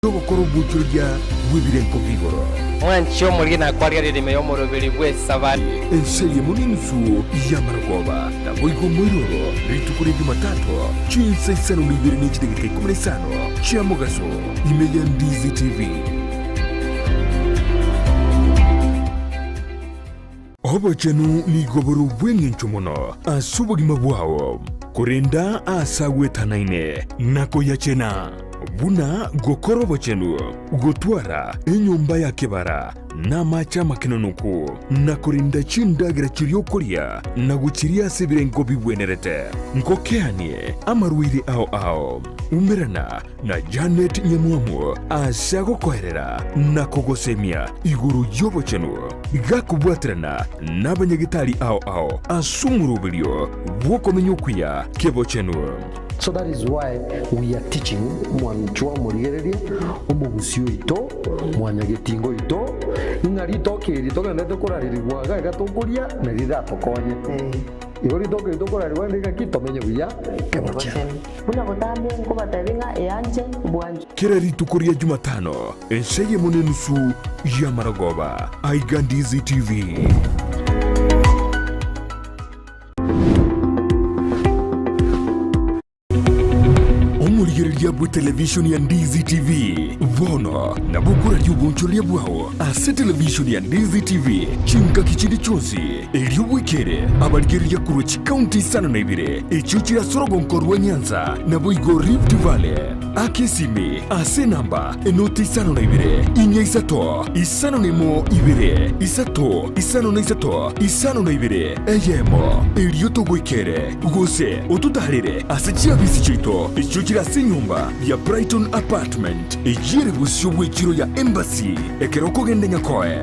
Togokoro buchurya wibirenko vigoro. Mwancho mulina kwaria ririme yo murubiri bwe sabari. Enseye muninsu yamargoba. Na boigo mwiroro ritukuri Jumatatu. Chinsa Isano Ibere n'ikidegeke 15 cya Mugaso. Amayia Ndizi TV. Obachenu ni goboro bwengencho muno asubugima bwawo kurenda asagwetanaine nako yachena buna gokoro bochenu gotwara enyumba ya kebara na macha makinonuku na kurinda chindagira chiriokoria na guchiria sebirengo bibwenerete nkokeanie amaruiri ao umirana na Janet Nyamuamu asago koherera na kogosemia iguru yobochenu gakubwatrana na banyagitari ao asumurubilio wokomenyukuya kebochenu. So that is why we are teaching mwanchwa murigereria omugusio ito mwanyagetingo ito ingari tokiri tokende tokoraririrwa gatokuria na riratokonye igori tokiri tokoraririrwa ndikakitomenye buya kebocha buna gotambe ngo bataringa eyanje bwanje kirari tukuria Jumatano enseye munenusu ya Maragoba Amayia Ndizi TV. Yabu television ya Ndizi TV vono na bukura yubunchulia bwao ase television ya Ndizi TV chinka kichindi chonsi eliyo wikere abarigeri ya kuruchi county sana na Ibere echuchi ya sorogonkoro wa Nyanza na boigo Rift Valley akesimi ase namba enoti isano na Ibere inya isato isano nemo Ibere isato isano na isato isano na Ibere eyemo eliyo togwikere gose otutarire ase chiabisi chito echuchi ya nyumba ya Brighton apartment ejire busyo bwekiro ya embassy ekeroko gende nyakoe.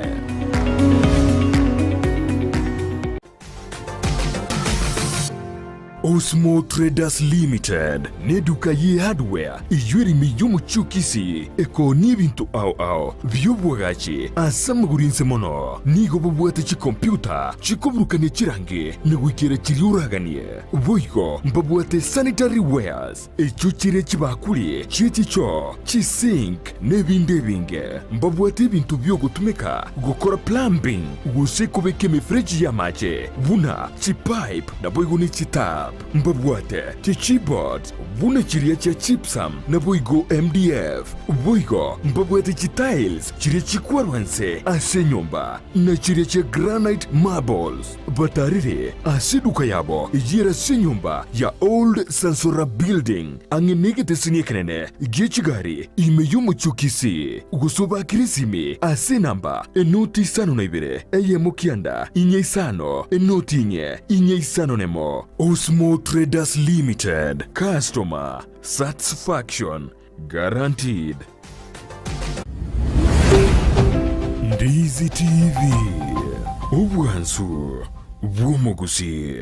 Osmo Traders Limited neduka ye hardware ijwiri miyumu chukisi eko nibintu ao vyobwagachi asamagurinse mono nigo bubwate chi computer chikobrukane chirangi negwikire chiriuraganie boigo mbabwate sanitary wares echuchire chibakuli chichicho chisink nebindebinge mbabwate bintu byogutumika gukora plumbing gusekobeke mefreji ya mache buna chipipe na boigo ni chitap mbabwate chichibot buna chiria cha chipsam na boigo MDF boigo mbabwate chitiles chiria chikwarwanse ase nyumba na chiria cha granite marbles batarire ase duka yabo ijira se nyumba ya old Sansora building angenegete sinyekenene gechigari imeyumu chukisi gusoba kirisimi ase namba enoti isano na Ibere eyemo kianda inye isano enoti inye isano nemo. Osmo Traders Limited. Customer satisfaction guaranteed. Ndizi TV. Ubwansu bw'omugusi.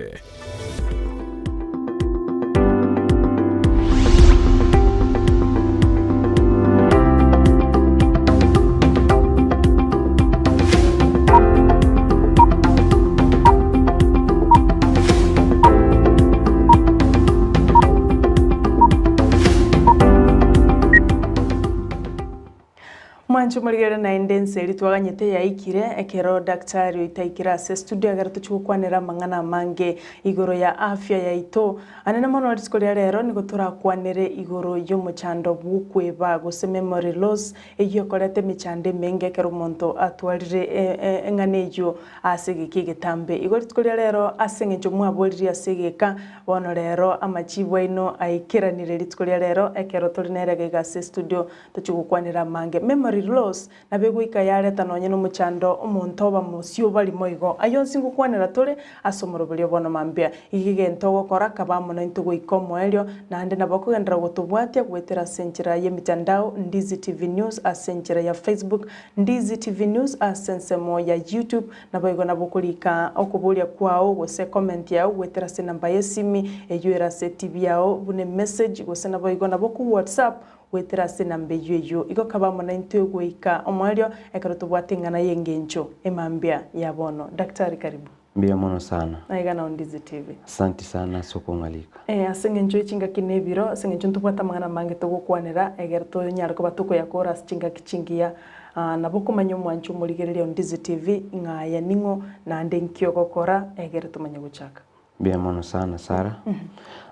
Mwancho murigere na indense litwaganyete ya ikire ekero daktari itaikira se studio agaratu chukwanera mangana mange igoro ya afya ya ito anene mono risikoria rero niko turakwanere igoro yo muchando bukweba gose memory loss eyo korete michande menge kero monto atwarire enganejo asegeke getambe igoro risikoria rero asengejo mwaboriri asegeka wono rero amachibwa ino aikiranire risikoria rero ekero tulinerege ga se studio tuchukwanera mange memory loss na begwika yareta nonye no muchando omuntu oba musio bali moigo ayonsi ngukwanera tole asomorobelio bono mambia igigento gukora kabamo na into gwikomo elio na ande nabakugendera gutubwatia gwetera senjira ye mitandao Ndizi TV News asenjira ya Facebook Ndizi TV News asensemo ya YouTube na boigo nabukulika okubulia kwao gose comment yao gwetera se namba yesimi ejuera se TV yao bune message gose na boigo naboku WhatsApp wetera se nambe yeyo iko kabamo na into gwika omwalio ekaroto bwatingana yengencho emambia ya bono. Daktari karibu. Mbia mono sana. Naigana on Ndizi TV. Asante sana soko ngalika. Asenge njo chinga kinebiro, asenge njo ntubwata mangana mange tugukwanira egerto nyariko batuko yakora chinga kichingia naboko manyo mwanchu muligereria on Ndizi TV ngaya ningo na ndenkyo gokora egerto manye guchaka. Mbia mono sana Sara.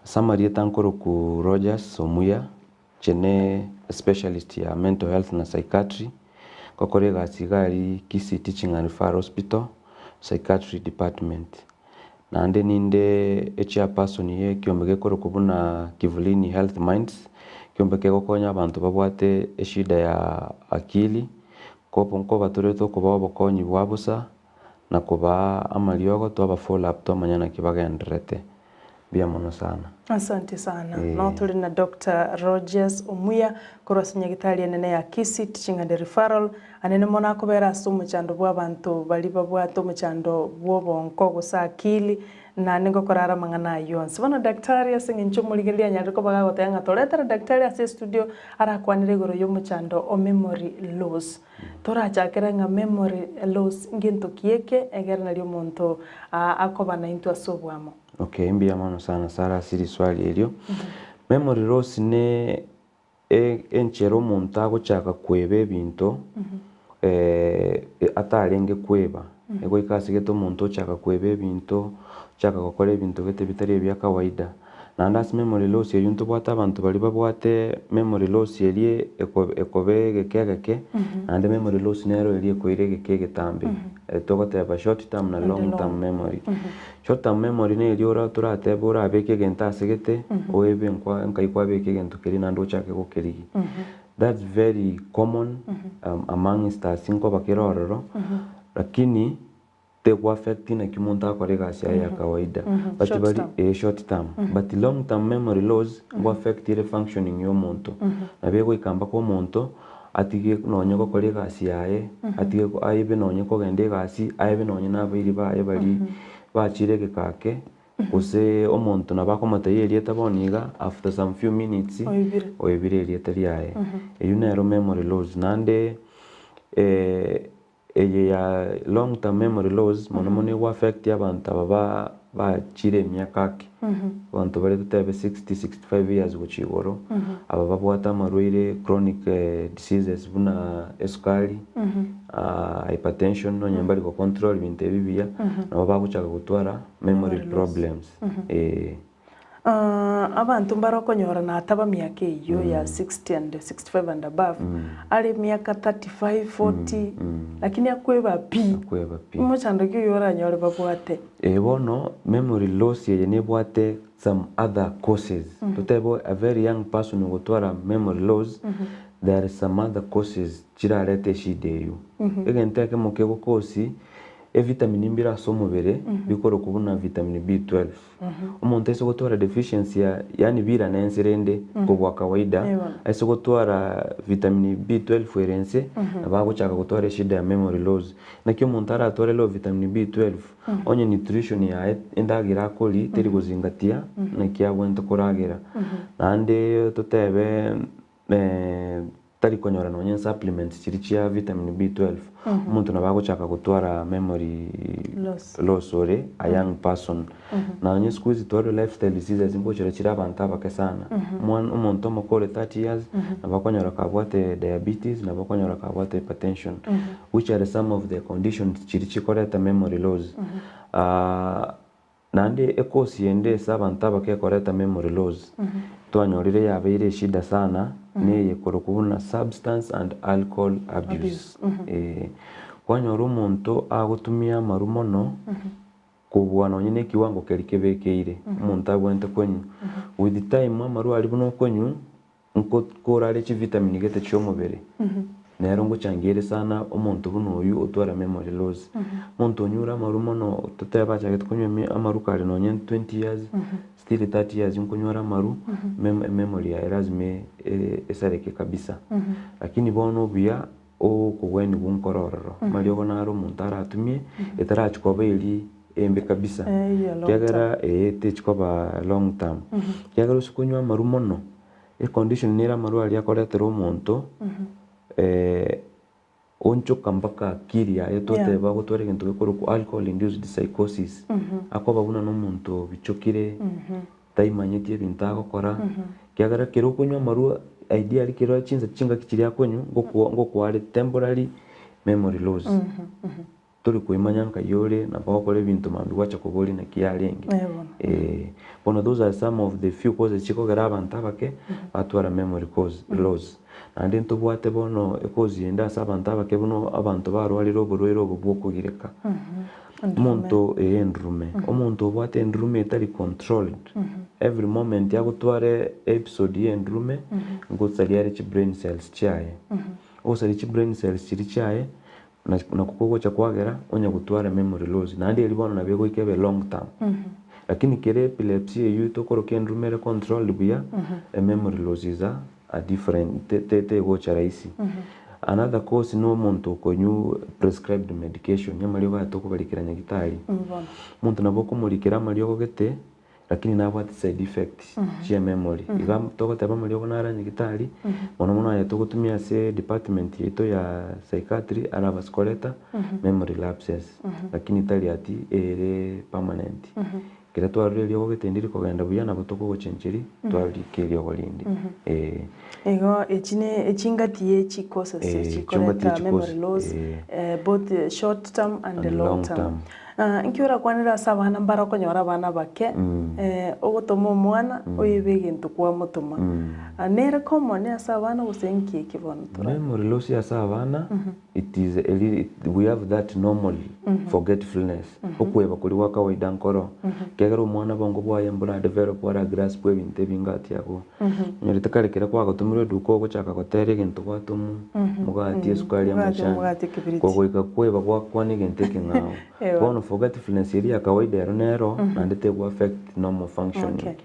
Samaria tankoro ku Rogers Omuya chene specialist ya mental health na psychiatry. Kokorega sigari Kisi Teaching and Referral Hospital Psychiatry Department. Na ande ninde chairperson ye kiombege koro kubuna Kivulini Health Minds kiombege gokonya abantu babwate eshida ya akili kopo nko batureto kuba bokonyi bwabusa na kuba amaliogo to aba follow up to manyana kibagendrete bia mono sana. Asante sana. No tuli na Dr. Rogers Omuya korosinya gitali nene ya Kisi Teaching and Referral anene mona kobera sumu chando bwa bantu bali babwato muchando bwobonko gusa akili na ningo korara mangana yonse bana daktari asinge nchumuligelia nyariko bagago tanga toletera daktari ase studio ara kwanire goro yo muchando o memory loss tora chakera nga memory loss nginto kieke egerna lyo monto akobana into asobwamo. Okay, mbia mono sana Sara siri swali elio. Memory loss ne enchero monta guchaka kwebe binto atarenge kweba ego ikasigeto monto chaka kwebe binto chaka gukora ibintu gete bitari bya kawaida na ndas memory loss yo nto bwata abantu bali babwate memory loss elie ekobe gekegeke and memory loss nero elie koire gekegetambe togote ba short term na long term memory. Short term memory ne eliora turate bora beke genta segete oebe nkwa nkaikwa beke gento keri na ndo chake gokerigi. That's very common among stars inko bakirororo lakini te kwa affect na kimonta korega sia ya kawaida but bali short term but long term memory loss go affect the functioning yo monto na bego ikamba ko monto atige nonye ko korega sia atige ko aibe nonye ko gende gasi aibe nonye na biri ba bali ba chirege kake use omonto na bako matayeri etaboniga after some few minutes oibire elietari yae eyunero memory loss nande ya long term memory loss monomone wa affect abantu baba ba chire myakaki abantu bari tutebe 60-65 years guchigoro aba babwata marwire chronic diseases buna esukari hypertension no nyambari ko control binte bibia na baba guchaka gutwara memory problems abantu barokonyora na ataba miaka iyo ya 60 and 65 and above ali miaka 35 40 lakini akweba pi muchando kiyora nyore babwate bono memory loss ye ne bwate some other causes tutebo a very young person gutwara memory loss there are some other causes chirarete shideyo egenteke mukego kosi vitamini mbira somubere bikoro kubuna vitamini B12 umuntu ese gutwara deficiency yani bira nenserende kubwa kawaida ese gutwara vitamini B12 erense abaguchaka gutwara shida ya memory loss nakyo umuntu aratwara lo vitamini B12 onye nutrition ya endagira koli teri guzingatia nakya wento koragira nande tutebe tari konyora nonye supplements chirichia vitamin B12 umuntu nabaguchaka gutwara memory loss ore a young person na onye squeeze tore lifestyle diseases imbochera chira abantu abakesana umuntu mokore 30 years nabakonyora kabwate diabetes nabakonyora kabwate hypertension which are some of the conditions chirichikoreta memory loss nande ekosi ende sabantu abakekoreta memory loss twanyorire yabeire shida sana ne yekorokuna substance and alcohol abuse kwanyora umuntu agutumia marumono kubwana nyine kiwango kerikebekeire umuntu agwente kwenyu with the time amaru ali buno kwenyu nko korale chi vitamin gete cyo mubere nero ngo changire sana umuntu buno uyu utwara memory loss umuntu nyura marumono tuteba chake tkunywe amaru kare nonye 20 years still 30 years nkunyora maru memory ya erazme esareke kabisa lakini bono bia o kugweni bunkorororo maliogo naro muntara atumie etarachikobeli embe kabisa kyagara techikoba long term kyagara usukunywa maru mono condition nira maru ali akoretero umuntu onchoka mpaka akiri yaye toteba gutwara egintu gikuru ku alcohol induced psychosis akoba buna n'omuntu bichokire taimanyetie ebintu agokora kiagara kero kunywa marua ideally kero chinga kichiri akonyu ngokware temporary memory loss turi kuimanya nkayore na bakore ebintu mambi gwacha kubori na kiarenge bono those are some of the few causes chikogera abantu abake batwara memory loss andi ntubwate bono ekozi enda abantu abake bono abantu barwarira oburwaire obwo bwokugireka omuntu endrume omuntu obwate endrume etari controlled every moment yagutware episode y'endrume ngutsaliyare chi brain cells chaye osali chi brain cells chiri chaye na kukogo cha kwagera onya gutwara memory loss na andi elibono na bego ikebe long term lakini kere epilepsy eyu tokoro kendrumere control buya memory loss is a different te gocha raisi another cause no muntu konyu prescribed medication nyamali ba tokubalikira nyagitari muntu naboko mulikira malioko gete lakini nabwate side effects chia memory iga tokoteba malioko nara nyagitari mono ya tokutumia se department yeto ya psychiatry araba skoleta memory lapses lakini tali ati ere permanent kira twarire lioko getendiri kogenda buya na butoko gochencheri twari kelio golindi ego echingati echi causes chikoleta memory loss both short term and the long term nkiura kwanira sabana mbara konyora bana bake ogotoma omwana oyibe gintu kwa mutuma nere common ya sabana gusenki kibono tura memory loss ya sabana it is we have that normal forgetfulness okweba kuri wa kawaida nkoro kegera omwana bongo bwaye mbura develop wara grasp ebintu ebingati yako nyorite karekera kwa gotumire duko gochaka gotere gintu gwatumu mugati esukari ya mashani kwa kweba kwa ni gintu kingao bono forgetfulness ya kawaida ero na ndete ku affect normal functioning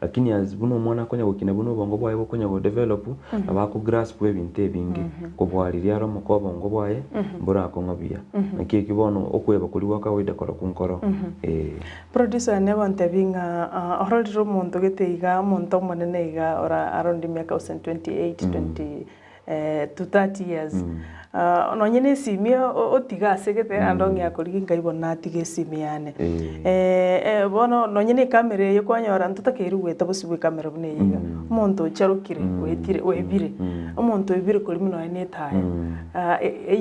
lakini azbuno mwana konya gukina buno bongo bwaye konya go develop abako grasp ebintu ebingi kubwariria aro mukobo bongo bwaye mbura ko ngabia naki kibono okweba kuri wa kawaida koro kunkoro producer ne bantebinga oroliro muntu geteiga muntu monene iga ora around miaka 28 20 to 30 years nonyene simio otigase gete andongi akori ngaibona atige simiyane bono nonyene kamera yo kwanyora ntutakeru gweta busibwe kamera bune yiga umuntu charukire wetire webire umuntu webire kuri mino ene taye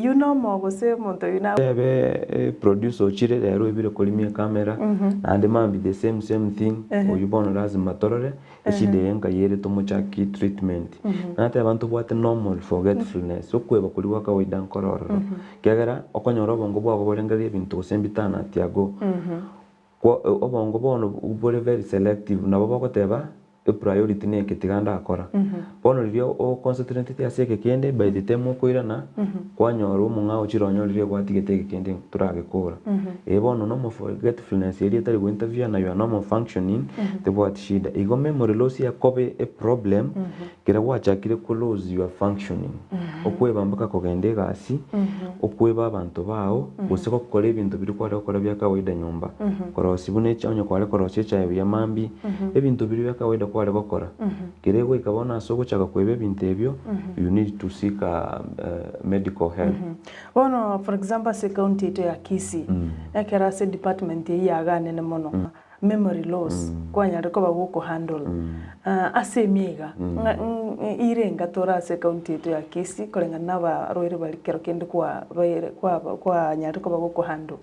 you know mo gose umuntu yuna be producer ochire rero webire kuri mi kamera and mambi the same thing oyubono lazima torore eshide yenga yere tomochaki treatment nate abantu bwate normal forgetfulness okweba kuri waka kawaida nkororo kiagera okonyora bongo bwabo borengeria ebintu sembitana tiago kwa obongo bono ubore very selective nabo bakoteba priority ne ketiganda akora bono rio o concentrate ya seke kende by the time okoirana kwanyora umunga ochironyorire gwatigete kende turage kora bono no forgetfulness eri tari go interview na your normal functioning the what shida igo memory loss ya kobe a problem kira wachakire ku lose your functioning okweba mbaka kogende gasi okweba abantu bao guseko kukora ibintu biri kwara gukora bya kawaida nyumba korosi bune cyonyo kware korosi cyaye bya mambi ebintu biri bya kawaida kware gukora kirego ikabona so guchaka kwebe bintu ebyo you need to seek medical help bono for example se county to ya Kisii ekera se department ya gane ne mono memory loss kwanya reko baguko handle asemiga irenga tora se county to ya Kisii kolenga naba roire balikero kende kwa nyariko baguko handle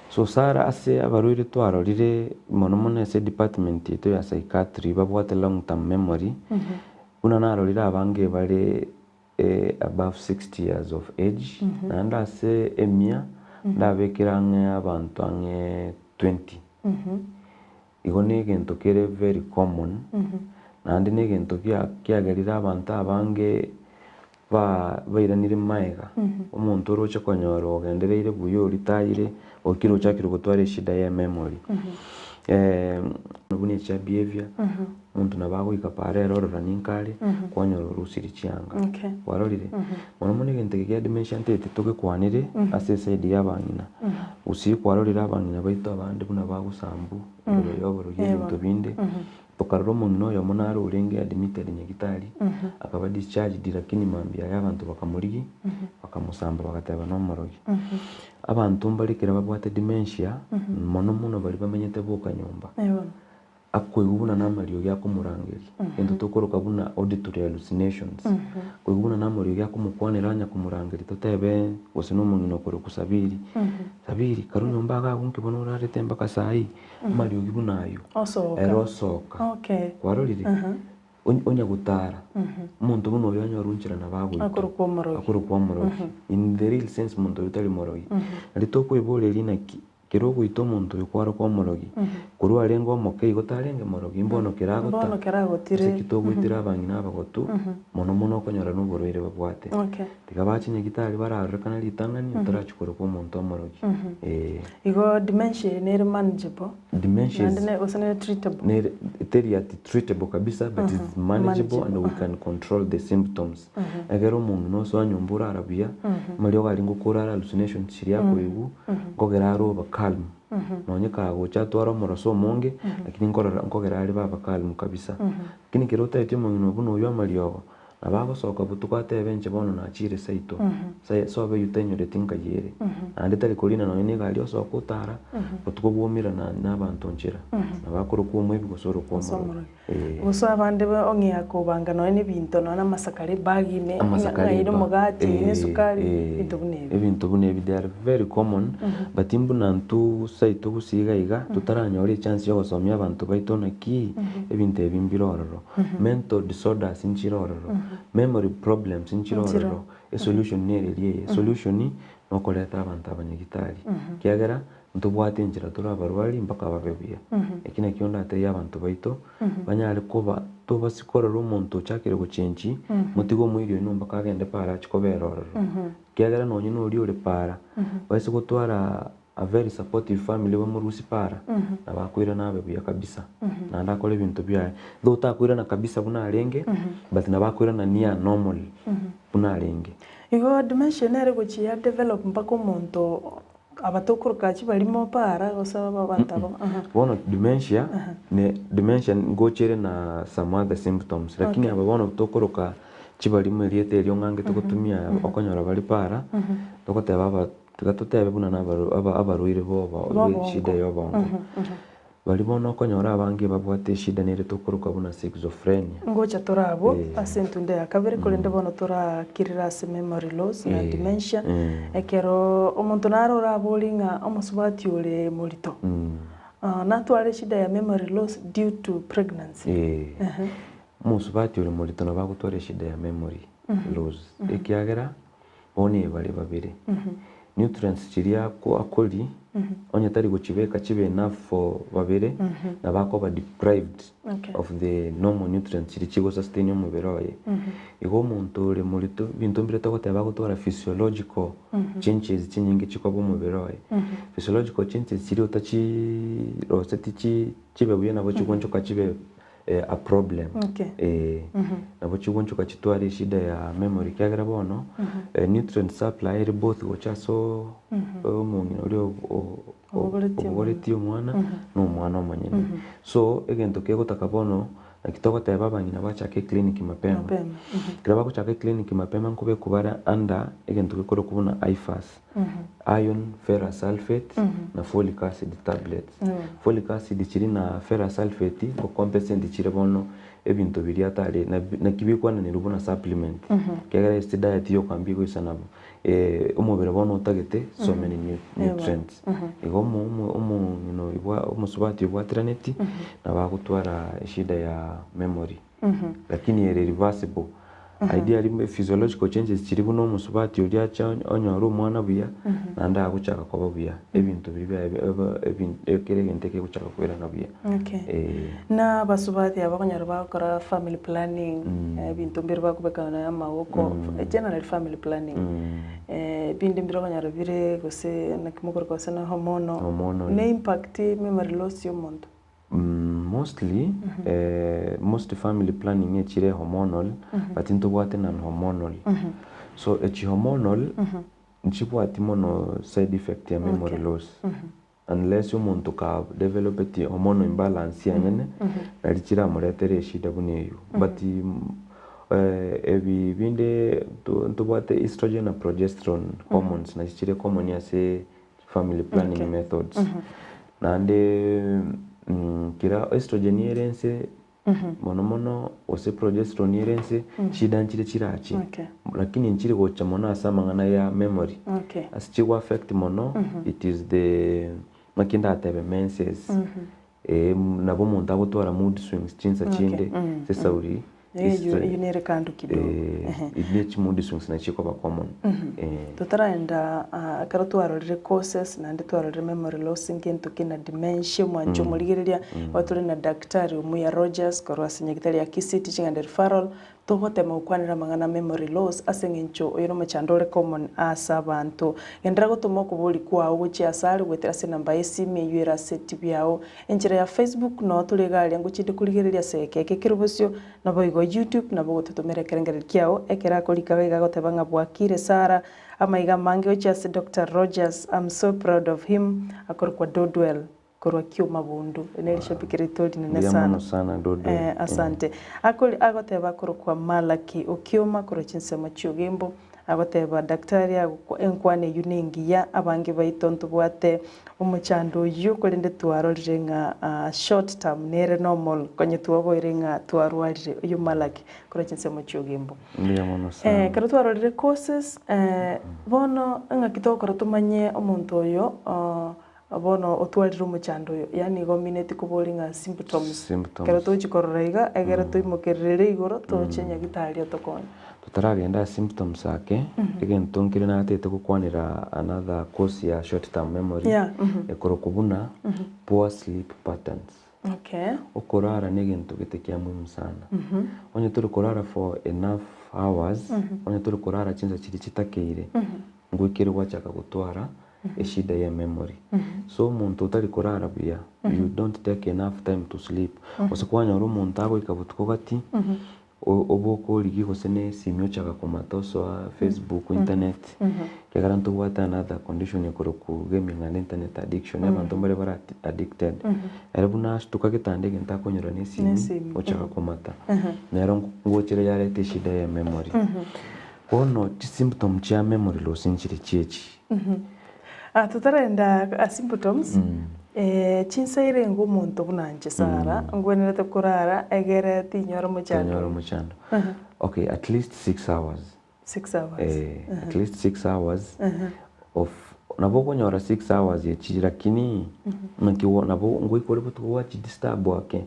so sara ase abaroire twarorire mono ase department to ya psychiatry babwate long term memory una narorire abange bare above 60 years of age and ase emia ndabekirange abantu ange 20 igone gento kere very common nandi ne gento kiagerira abantu abange bairanire maega omuntu roche konyora ogendereire buyo ritayire okiro chakiro gutware shida ya memory nobuni cha behavior muntu nabago ikapare rorora ninkale kwanyora rusiri chianga warorire mono gento ya dementia tete toke kwanire asese ya bangina usi kwarorira abangina baito abandi buna bagusambu yoboro y'ibintu binde tukarora omuntu oyo monaro urenge admitted nyagitari akaba discharged lakini mambia y'abantu bakamurigi bakamusamba bagateba n'omorogi abantu mbalikira babwate dementia mono bari bamenyete boka nyumba akwigubuna n'amaryo gyakumurangeri ento tokoroka buna auditory hallucinations kwigubuna n'amaryo gyakumukwaniranya kumurangeri totebe gose n'omungino kore kusabiri sabiri karunyumba ga kunkibona urarete mbaka sai amaryo gibunayo erosoka kwarorire onya gutara umuntu buno yanyorunjira nabagwe akuru kwa morogi in the real sense muntu utali morogi ari tokwibole linaki kero gwito muntu yukwara kwa morogi kuru arengo moke igotarenge morogi imbono keragotire kitogwitira abangi nabagotu mono konyora n'uburwire babwate tigabacinye gitari bararukana litangani utarachukura kwa muntu morogi igo dementia ne manageable dementia and also treatable ne treatable kabisa but is manageable and we can control the symptoms agero umuntu no so anyumbura arabia mali ogaringo kurara hallucination chiria kwigu ngogeraro calm nonyeka gocha twara moroso monge lakini nkogera ari baba calm kabisa kini kirota etyo mungino buno yo maliogo abagosoka butukwate benche bono na chire saito sai sobe yutenyo tinka yere ande tali kolina no ne gali osoko utara butukobumira n'abantu nchira abakuru ku mwebi gosoro kwa moro uso abande ongi yakobanga no ne binto no namasakare bagi ne ngayiro mugati ne sukari ibintu bunebi they are very common but imbuna ntu saito gusiga iga tutaranyore chance yo gosomya abantu baitona ki ibintu ebimbirororo mental disorders inchirororo memory problems inchirororo a solution nereriye solution no koleta abantu abanyagitari kiagera ntubwate injira turabarwari mpaka babebia ekina kionda ate y'abantu baito banyale kuba tubasikorera umuntu chakire gucenchi mutigo mwirio numba kagende para chikoberororo kiagera nonye nuri uri para basi gutwara a very supportive family bamurusi para nabakwira nabebuya kabisa nanda kole bintu bya do takwira na kabisa bunarenge but nabakwira na nia normal bunarenge igo dementia nere guchiya develop mpaka umuntu abatokuruka kibalimo para gosaba abantabo bono dementia ne dementia ngochere na some other symptoms lakini ababono tokuruka kibalimo eriete eryo ngange tukutumia okonyora bali para tokoteba tugatutebe buna n'abaruire bo shida y'obongo bali bono konyora abangi babwate shida nere tokuruka buna schizophrenia ngocha torabo asentu nde akabere kolende bono torakirira se memory loss na dementia ekero omuntu narora abolinga omusubati ule mulito natware shida ya memory loss due to pregnancy musubati ule mulito nabagutware shida ya memory loss ekiagera bone bali babire nutrients chiria ko akoli onya tari guchibeka chibe enough for babere nabako ba deprived of the normal nutrients chiri chigo sustain mu beroye igo muntu uri mulito bintu mbire tokoteba gutwara physiological changes chinyingi chikobo mu beroye physiological changes chiri utachi roseti chibe buye nabo chigonchoka chibe a problem nabo chigonchoka chitwari shida ya memory kagera bono nutrient supply iri both gochaso mungino uri oboreti omwana n'omwana omanyene so egento kegotaka bono kitokoteba abanyina bachake clinic mapema kiraba kuchake clinic mapema nkube kubara under egento kekoro kubona IFAS iron ferrous sulfate na folic acid tablets folic acid chiri na ferrous sulfate ko compensate chiri bono ebintu biri atari na kibikwana ni rubona supplement kegera este diet yo kwambiko isanabo umubere bono utagete so many nutrients igo no ibwa umusubati ibwa traneti na bagutwara shida ya memory lakini irreversible ideally physiological changes chiri buno umusubati uri acha onyoro mwana buya nanda guchaka kwa buya ebintu biri ekeregente ke guchaka kwera na buya na basubati abakonyaro bakora family planning ebintu mbere bakubekana y'amaboko general family planning bindi mbere bakonyaro bire gose nakimukoro gose na hormonal ne impact memory loss y'umuntu mostly most family planning echire hormonal but into what non hormonal so echi hormonal nchibwati mono side effect ya memory loss unless umuntu ka develop the hormone imbalance yanyene narichira muretere shida buneyo but ebi binde tubate estrogen na progesterone hormones na chichire common ya se family planning methods nande kira estrogen yerense mono ose progesterone yerense shida nchire chirachi lakini nchire gocha mono asamangana ya memory asichigwa affect mono it is the makinda atebe menses nabo muntu agutwara mood swings chinsa chinde sesauri yunere kandu kidogo idnichi mood swings na chiko ba common tutaraenda karatwarorire causes na nditwarorire memory loss ngento kina dementia mwanjo murigereria waturi na daktari Amayia Rogers korwa sinyagitari ya kisiti chingande referral tohote maukwanira mangana memory loss asengencho oyero machandore common asa bantu endera gutuma kubuli kwa uguchi asari gwetera se namba esime yuera set byao enjira ya Facebook no tuligali ngo chinde kurigereria seke kekirubusyo nabo igo YouTube nabo gututumira kerengere kiao ekera kolika wega gotebanga bwakire Sara amaiga mange uchi ase Dr. Rogers. I'm so proud of him akorwa Dodwell korwa kio mabundu nelishabikire todi nene sana dodo asante akoli agoteba korwa Malaki ukioma korwa chinsema chugimbo agoteba daktari enkwane yuningiya abange baitonto bwate umuchando yukolinde twarorire nga short term nere normal konye tuwaboire nga twarwarire uyu Malaki korwa chinsema chugimbo karo twarorire causes bono nga kitoko tumanye omuntu oyo abono otwarira umuchando yo yani go minute kubolinga symptoms kero to chikororaiga egera to imokerere igoro to chenya gitari otokonya tutaragenda symptoms ake again tonkire na atete kukwanira another cause ya short term memory ekorokubuna poor sleep patterns okorara negintu gitekia muhimu sana onye turi korara for enough hours onye turi korara chinza chiri chitakeire ngwikire gwachaka gutwara eshida ya memory so muntu utari kurara bia you don't take enough time to sleep osekwanya ro muntu ago ikabutuko gati oboko ligi gosene simyo chaka komatoso Facebook internet kegaranto wata another condition yakoroku gaming and internet addiction abantu bare bara addicted erabuna shtuka gitande genta konyora nesi ochaka komata nero ngochire yarete shida ya memory ono symptom cha memory loss nchiri chechi tutarenda symptoms chinsaire ngo muntu bunanje Sara ngwenerete kurara egere tinyora muchando okay at least 6 hours at least 6 hours of nabo konyora 6 hours yechira kini nkiwo nabo ngwikore butu wachi disturb wake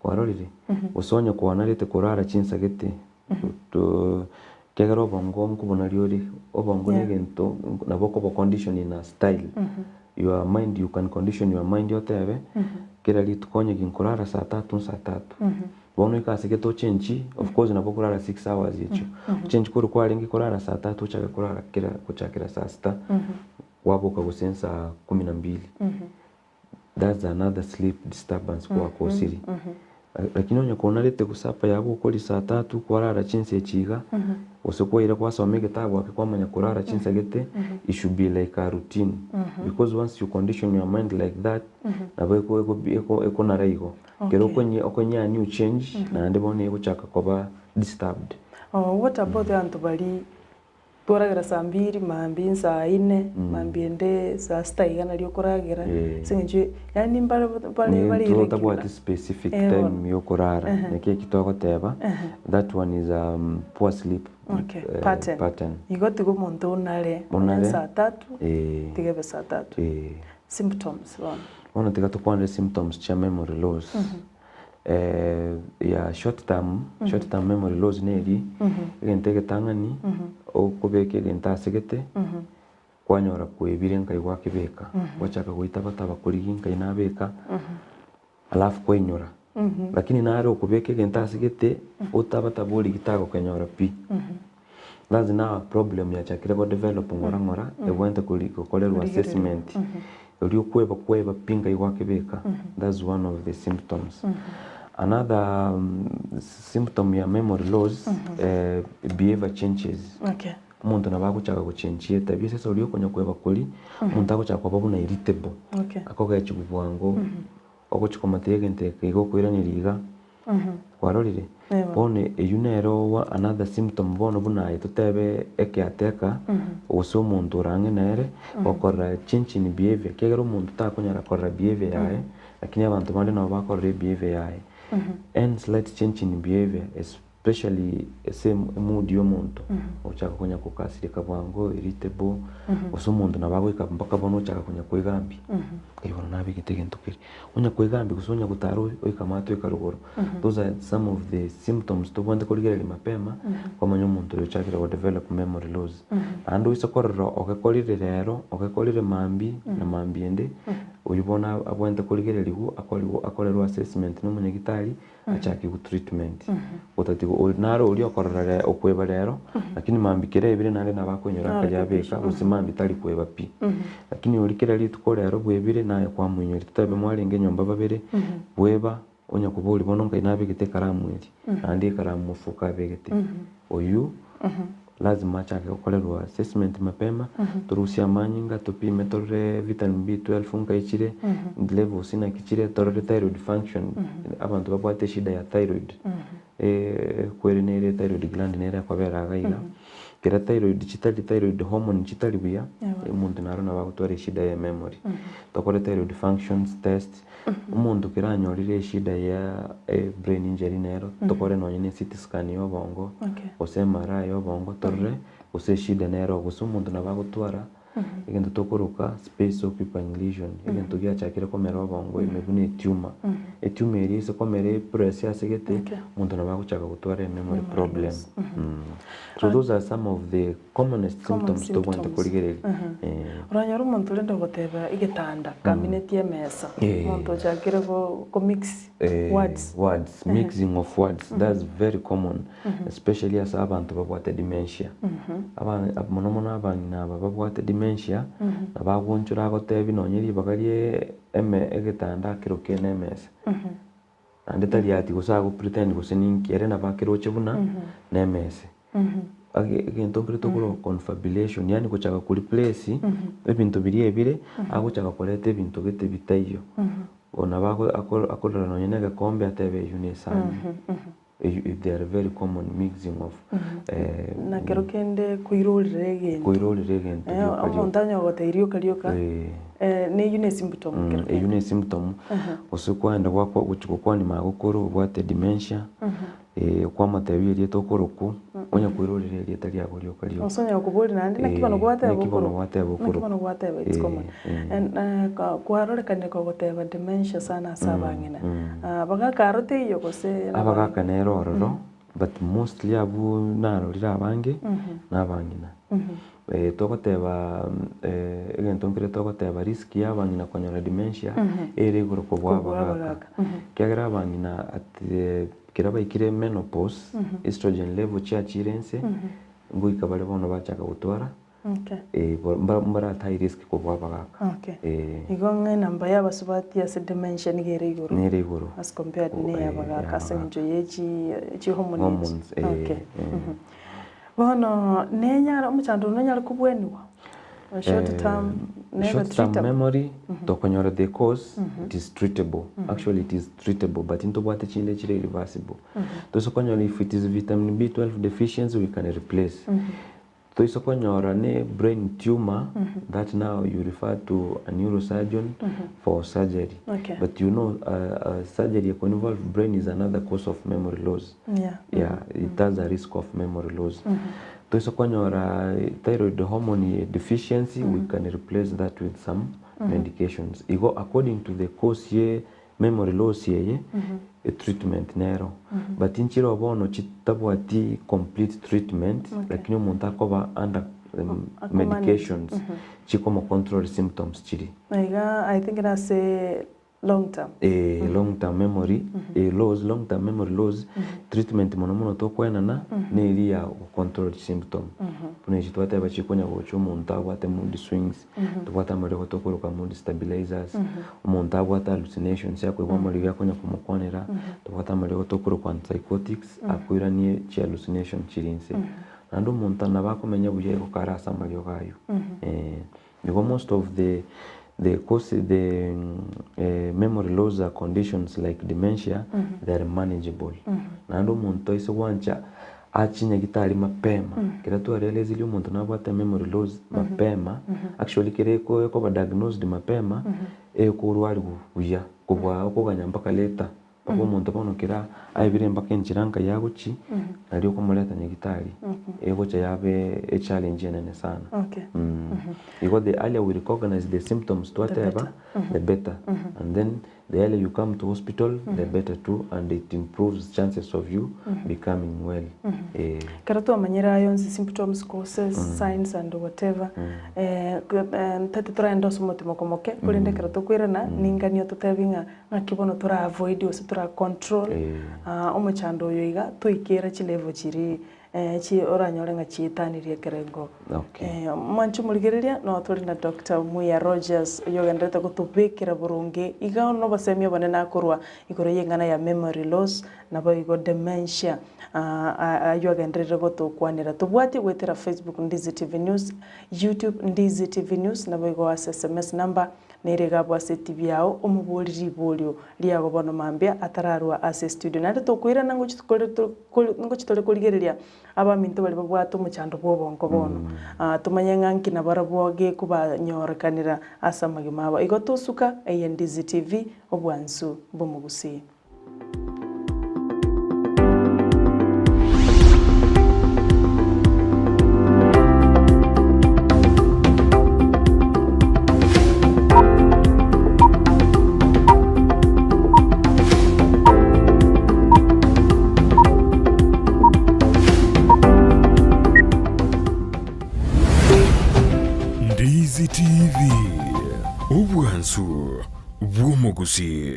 kwarorire usonye kwanarete kurara chinsa gete to kegero bongo nkubona riori obongo negento naboko bo condition in a style your mind you can condition your mind yotebe kera litukonye ginkorara saa 3 bono ikase to change of course naboko kurara 6 hours yecho change kuru kwa lingi kurara saa 3 chaka kurara kera kuchakira saa 6 waboka gusensa 12 that's another sleep disturbance kwa kosiri lakini onye konarete kusapa yabo koli saa 3 kurara chinse chiga usikwira kwasome kitabu akikwamanya kurara chinse gete it should be like a routine because once you condition your mind like that nabo eko naraigo kero okonye a new change na ndebone ekuchaka koba disturbed. What about the antibody turagira saa 2 mambi saa 4 mambiende saa 6 igana ryo kuragira sinje yani bale irregular specific time yo kurara neke kitoko teba that one is poor sleep pattern igoti go muntu nare saa 3 tigebe saa 3 symptoms one tikatokwane symptoms cha memory loss ya short term memory loss neri igentege tangani okubeke genta segete kwanyora kwebire nkai gwakibeka wachaka guitaba kuriginka inabeka alafu kwenyora lakini nare okubeke genta segete utabata boli gitago kwenyora pi that's now a problem ya chakire go develop ngora ewente kulikolelwa assessment uri kweba pinga igwakibeka that's one of the symptoms. Another symptom ya memory loss behavior changes umuntu nabaguchaka guchenjie tabia sasa ulio konya kweba kuri umuntu aguchaka kwa babu na irritable akoga chibwango ogochikomatege nteke igo kwiraniriga kwarorire bone eyunero wa another symptom bono bunaye tutebe ekiateka uso umuntu urange nere okora change in behavior kegero umuntu takunyara kora behavior yae lakini abantu bandi nabo bakora behavior yae and slight change in behavior especially same mood y'omuntu ochaka kunya kukasirika bwango irritable uso umuntu nabagwika mpaka bono ochaka kunya kwegambi ibona nabigitege ntukiri unya kwegambi gusonya gutaro oikamato ikarugoro those are some of the symptoms to bande kuligera mapema kwa manyo umuntu yochakira go develop memory loss and uisokorro ogekolire rero ogekolire mambi na mambi ende uyibona abwente kuligera ligu akolerwa assessment no munyagitari achaki ku treatment utatigo naro uri okorora okweba rero lakini mambikire ibire nare nabakonyora kajabeka usimambi tali kweba pi lakini urikira litu rero bwebire naye kwa munyori tutabe mwarenge nyomba babere bweba onya kubuli bono ngai nabigite karamu iri andi karamu mufuka begete oyu lazima achake kukolerwa assessment mapema turusia manyinga tupime torre vitamin B12 nkaichire level sina kichire torre thyroid function abantu babwate shida ya thyroid kwerenere thyroid gland nere kwabera gaiga kera thyroid chitali thyroid hormone chitali buya umuntu naro nabagutwara shida ya memory tokore thyroid functions test umuntu kiranyorire shida ya brain injury nero tokore nonyine CT scan yo bongo osemara yo bongo torre ose shida nero gusa umuntu nabagutwara igendo tokuruka space occupying lesion igendo gyachakira komera bongo imebune tumor tumor iri se komere pressure asegete umuntu nabaguchaka gutwara memory problem so those are some of the commonest symptoms to want to kuligereri uranyara umuntu lenda guteba igitanda cabinet yemesa umuntu chakira ko mix words mixing of words that's very common especially as abantu babwate dementia mono abana babwate dementia nabagunchura gotebi nonyeri bagarie egitanda kiroke nemesa ande tali ati gusago pretend guseninki ere nabakiroche buna nemesa agento preto ko confabulation yani kuchaka ku replace ebintu bire aguchaka kolete ebintu gete bitayo ona bako akorora nonyene gakombe atebe unisani they are very common mixing of na kero kende kuirolire gento omontanya goteirio karioka ne une symptom kero une symptom osukwanda gwako guchukwa ni magukuru bwate dementia kwa matebi eri tokuruku onya kuirolire eri tali agorio kario osonya kubuli nandi nakibano gwate bukuru it's common and kwarolekane ko goteba dementia sana sabangina bagakarote iyo gose abagakanero ororo but mostly abu narorira abange nabangina togoteba egento mpire togoteba risk y'abangina konyora dementia eri iguru kubwa abagaka kyagira abangina at kiraba ikire menopause estrogen level chachirense ngo ikabale bono bachaka gutwara mbara high risk kubwa abagaka igonge namba y'abasubati ya dementia nigere iguru as compared ne abagaka senjo yechi hormones bono nenyara umuchando nenyara kubwenwa short term memory tokonyora the cause it is treatable actually it is treatable but into what chile chile reversible to sokonyora if it is vitamin B12 deficiency we can replace to sokonyora ne brain tumor that now you refer to a neurosurgeon for surgery but you know surgery can involve brain is another cause of memory loss it has a risk of memory loss to sokonyora thyroid hormone deficiency we can replace that with some medications igo according to the cause ye memory loss ye a treatment nero but inchiro bono chitabwati complete treatment lakini umuntu akoba under medications chikomo control symptoms chiri I think that's a long term memory long term memory loss treatment mono to kwenana ne ria control symptom pune chitwata bachikonya gocho umuntu abwate mood swings tubwata muri to kuruka mood stabilizers umuntu abwata hallucinations yakwe kwa muri yakonya kumukonera tubwata muri to kuruka psychotics akwiranie chi hallucination chirinse nando muntu na bakomenya buye gukara asamalio gayo because most of the memory loss are conditions like dementia, they are manageable. Nando muntu ise wancha achinya gitari mapema kira tu realize ile muntu nabwata memory loss mapema actually kire ko ba diagnosed mapema kurwari buya kubwa okuganya mpaka leta pako muntu kono kira aibire mpaka nchiranka yaguchi nari okumuleta nyagitari egocha yabe a challenge nene sana. Because the earlier we recognize the symptoms to whatever the better and then the earlier you come to hospital the better too, and it improves chances of you becoming well. Karatu amanyira yonzi symptoms, causes, signs and whatever tete turaenda somote mokomoke kulinde karatu kwirana ninganyo tutebinga ngakibono tura avoid ose tura control omuchando yoiga tuikira chilevo chiri chi oranyore nga chitanirie kerengo. Manchu muligereria no turi na Dr. Muya Rogers yogendete gutubikira burungi iga no basemia banena kurwa igoro yengana ya memory loss na boigo dementia yogendete gutukwanira tubwati gwetera Facebook Ndizi TV News, YouTube Ndizi TV News na boigo SMS number nerega TV yao omubuliri bulyo liago bono mambia atararwa ase studio nande tokwira nango chitole kuligereria aba minto bali babwato muchando bwobonko bono tumanyenga nkina barabwoge kuba nyorekanira asa magimaba igotosuka Ndizi TV obwansu bomugusi. Ndizi TV obwansu bwomugusi.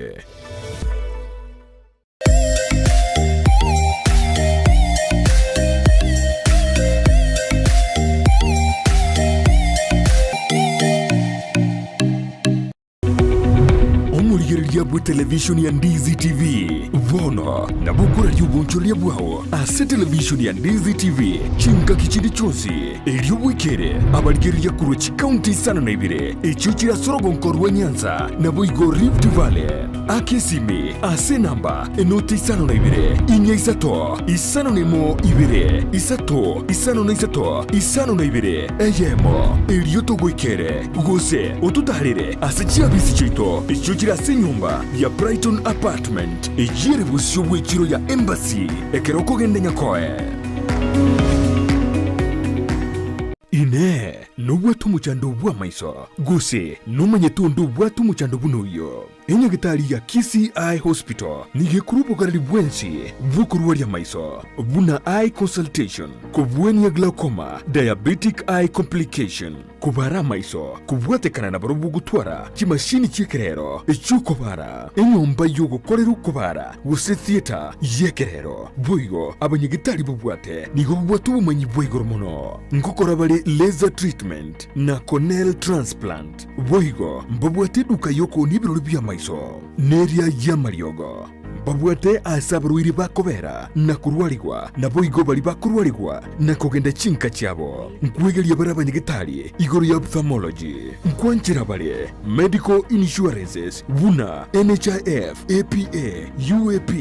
Omuligereria bwe television ya Ndizi TV vono na bukura yubunchoria bwao ase television ya Ndizi TV chinka kichindi chonsi elio bwikere abaligereria kuruchi county sana na Ibere echuchira sorogonko rwa Nyanza na boigo Rift Valley akesimi ase namba enoti isano na Ibere inya isato isano nemo Ibere isato isano na isato isano na Ibere eyemo elio togwikere gose otutarire ase chiabisi chito echuchira ase nyumba ya Brighton apartment ejire busyo bwekiro ya embassy ekeroko gende nyakoe ine nubwatu muchando bwa maiso gose numanye tundu bwatu muchando bunoyo enyagitari ya KCI Hospital nige kurubugarari bwensi bukuruwaria maiso buna eye consultation kubweni ya glaucoma diabetic eye complication kubara maiso kubwatekana na barubu gutwara kimashini chikerero echukobara enyomba yogo koreru kubara guse theater yekerero boigo abanyagitari bubwate nigo bwatu bumanyi boigo muno ngokora bali laser treatment na corneal transplant boigo mbabwate duka yoko nibirori bya maiso neria ya mariogo babwate asabaruiri bakobera na kurwarigwa na boigo bali bakurwarigwa na kogenda chinka cyabo nkwegeria barabanyagitari igoro ya ophthalmology nkwanchira bale medical insurances buna NHIF APA UAP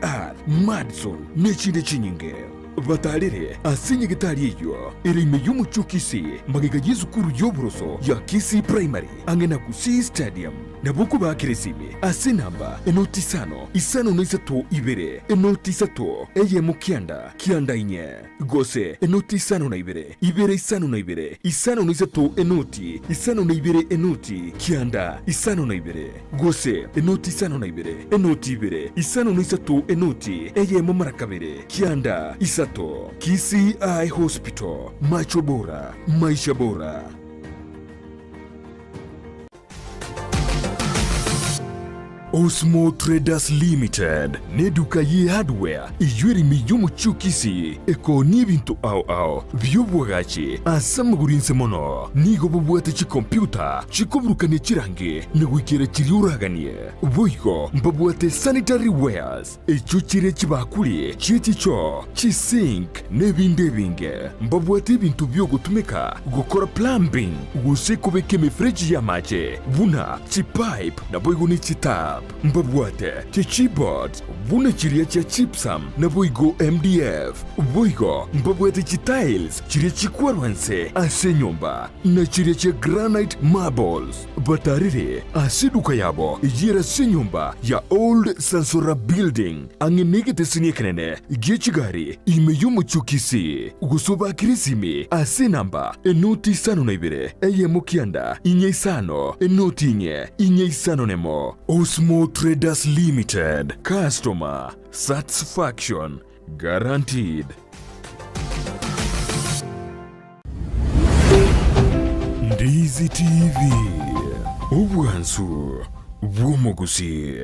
AAR Madison nechinde chinyinge batarire asinye gitari iyo irime y'umucukisi magiga y'izukuru y'oburoso ya Kisi Primary angena kusi stadium nabuku bakiresime asinamba enoti isano n'isatu Ibere enoti isatu eye mukianda kianda inye gose enoti isano na Ibere isano na Ibere isano n'isatu enoti isano na Ibere enoti kianda isano na Ibere gose enoti isano na Ibere enoti Ibere isano n'isatu enoti eye mumarakabere kianda isato KCI Hospital, macho bora, maisha bora. Osmo Traders Limited ne duka ye hardware ijwiri miyumu chukisi eko ni bintu au byobwagachi asamugurinse mono nigo bubwate chi computer chikoburukane chirange negwikira chiriuraganie boigo mbabwate sanitary wares echuchire chibakuli chichicho chisink nebinde binge mbabwate bintu byo gutumika gukora plumbing gusekubeke mifreji ya mache buna chipipe na boigo ni chitap mbabwate chiboard buna chiria cha chipsam na boigo MDF boigo mbabwate chitiles chiria chikwarwanse ase nyumba na chiria cha granite marbles batarire asiduka yabo yera se nyumba ya old sansora building angenegete siniekenene gechigari imeyumu chukisi gusoba kirisimi ase namba enoti sano na Ibere eye mukianda inye isano enoti inye isano nemo. Osmo Traders Limited, customer satisfaction guaranteed. Ndizi TV, ubwansu bw'omugusi.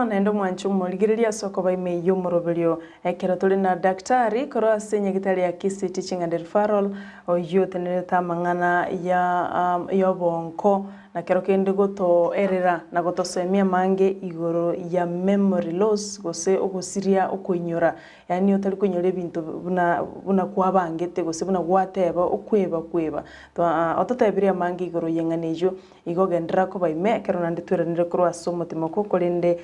Naendo mwanchu muligiriria soko baime yomoroberio ekera tuli na daktari koro asenye gitari ya kisi teaching and referral oyo teneta mangana ya yobonko na kero kende goto erera na goto semia mange igoro ya memory loss gose ogusiria okuinyora yani otari kunyora bintu buna kwabangete gose buna gwateba okweba to ototebiria mange igoro yenganejo igogendra ko baime kero nande turanire koro asomo timoko kolinde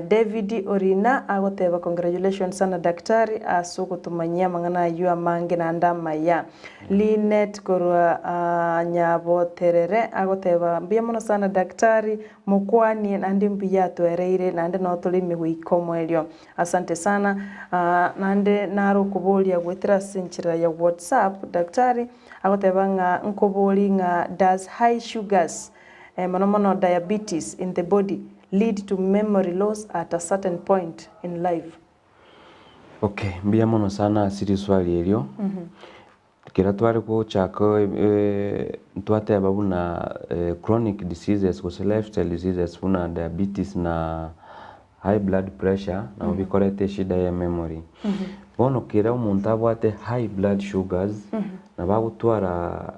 David Orina agoteba congratulations sana daktari asuko tumanyia mangana yu amange na ndama ya Linet korwa nyabo terere agoteba mbia mono sana daktari mukwani nandi mbia twereire nande no tulimi gwikomoelio asante sana nande naro kubolia gwetira senchira ya WhatsApp daktari agoteba nga nkoboli nga does high sugars mono diabetes in the body lead to memory loss at a certain point in life? Okay, mbia mono sana siri swali elio. Kira twari ko chako twate babuna chronic diseases ko lifestyle diseases una diabetes na high blood pressure na ubikorete shida ya memory. Bono kira umuntu abwate high blood sugars na bagutwara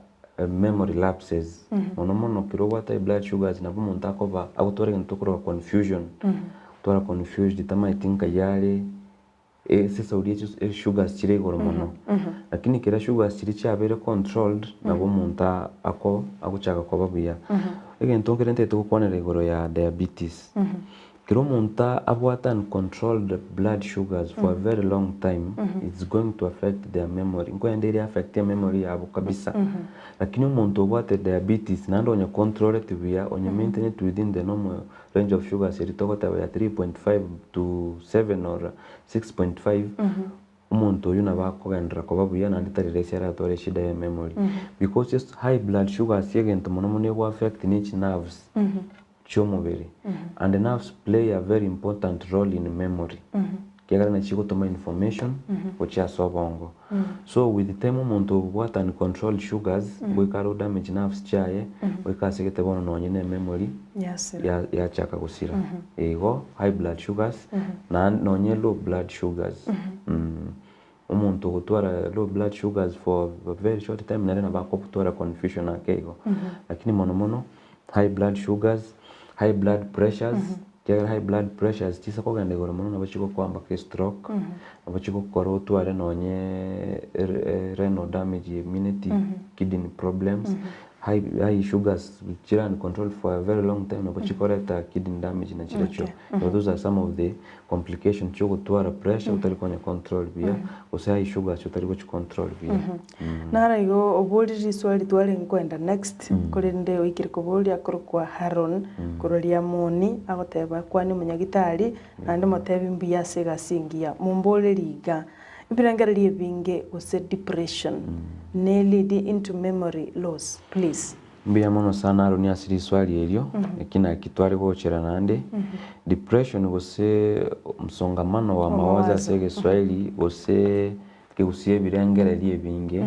memory lapses. Mono kiro wata blood sugars na bumuntu akoba agutwara ntokoro confusion. Twara confused tama itinka yale sasa uriye sugars chire hormono. Lakini kira sugars chiri chabere controlled na bumuntu ako aguchaka kwa babuya. Egento kerente tukukwanere goro ya diabetes. Kiro munta abwata uncontrolled blood sugars for a very long time, it's going to affect their memory. Ngo endere affect their memory yabo kabisa. Lakini umuntu abwata diabetes nando onye control it via onye maintain it within the normal range of sugars eritogota ya 3.5 to 7 or 6.5. Umuntu yuna bakogendra ko babuya nanditari resera tore shida ya memory. Because just high blood sugars yegento monomone go affect niche nerves. Chomobere. And the nerves play a very important role in memory. Kiagara na chiko toma information kocha sobongo. So with the time umuntu what uncontrolled sugars we karo damage nerves chaye we kasegete bono no nyine memory ya chaka kusira. Ego high blood sugars na no low blood sugars. Umuntu gutwara low blood sugars for a very short time na bako kutwara confusion akego. Lakini mono high blood sugars, high blood pressures, high blood pressures tisa ko gande goro mono nabachiko kwamba ke stroke, nabachiko koro tware nonye renal damage, immunity, kidney problems. High sugars chira and control for a very long time nabachiko reta kidney damage na chiracho. Those are some of the complications choko twara pressure utari kwenye control via ose high sugars utari kwenye control via. Nara igo oboli swali twale nkwenda next kolende wikiri koboli akoro kwa Haron korolia moni agoteba kwani munyagitari nande motebi mbia sega singia mumbole liga Ibirangari binge ose depression ne lead into memory loss, please. Mbia mono sana arunia siri swali elio kina kitwari gochera nande depression gose msongamano wa mawazo asege Swahili gose keusie birangari binge.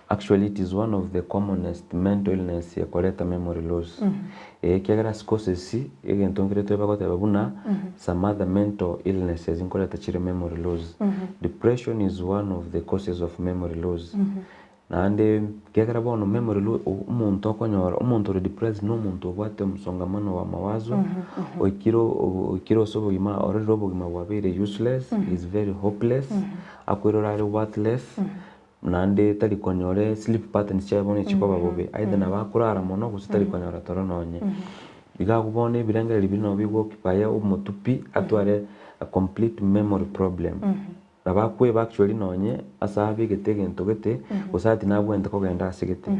Actually, it is one of the commonest mental illness ya koleta memory loss. Kiagara causes si egentongere to bagote babuna some other mental illnesses in koleta chire memory loss. Depression is one of the causes of memory loss. Na ande kiagara bono memory loss umuntu akonyora umuntu depressed no muntu bwate msongamano wa mawazo okiro sobo gima already robo gima wabere useless, is very hopeless, akwirora worthless. Nande tali konyore sleep patterns chabone chikoba bobe aidha na bakurara mono gusitali konyora torononye biga kubone birangari libino bigo kipaya umutupi atware a complete memory problem abakwe actually nonye asabe getege ntogete usati nabwente ko genda asigete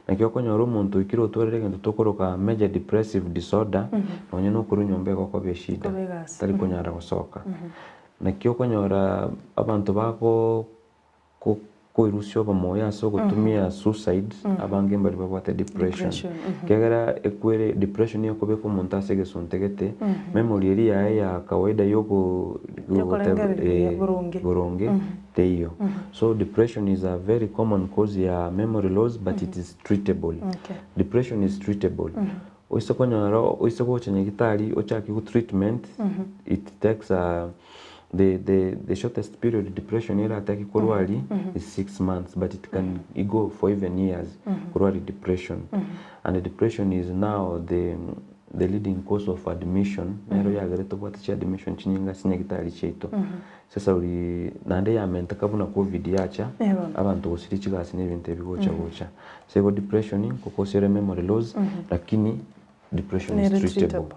nakyo konyora umuntu ikiro twerere gento tokoroka major depressive disorder nonye no kurunyombe ko beshida tali konyara gusoka nakyo konyora abantu bako ko irusyo bamoya so gutumia suicide abange mbali babwate depression kegera ekwere depression yo kobe ko muntu asege sontegete memory eri ya kawaida yoko goronge teyo. So depression is a very common cause ya memory loss, but it is treatable. Depression is treatable. Oisoko chenye gitari ochaki ku treatment, it takes the shortest period depression era ataki kurwali is 6 months, but it can go for even years kurwali depression. And the depression is now the leading cause of admission. Nero ya gareto bwata admission chinyinga sinyagitari cheito. Sasa uri nande ya menta kabuna covid yacha abantu gusiri chigasi n'ibintu bigocha. So depression kokosere memory loss, lakini depression is treatable.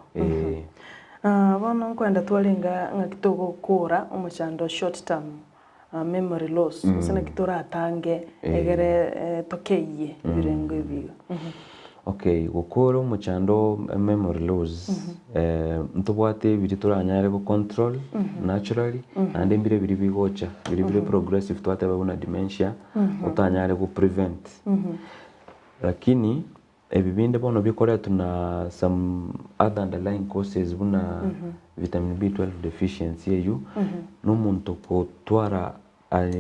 Bono nkwenda twalinga ngakitogo kura umuchando short term memory loss sina kitora atange egere tokeye birengo biga. Okay, gukora umuchando memory loss ntubwate biritora nyare ko control naturally and mbire biri bigocha biri progressive twate babona dementia utanyare ko prevent. Lakini ebibinde bono bikora tuna some other underlying causes buna vitamin B12 deficiency you n'umuntu ko twara a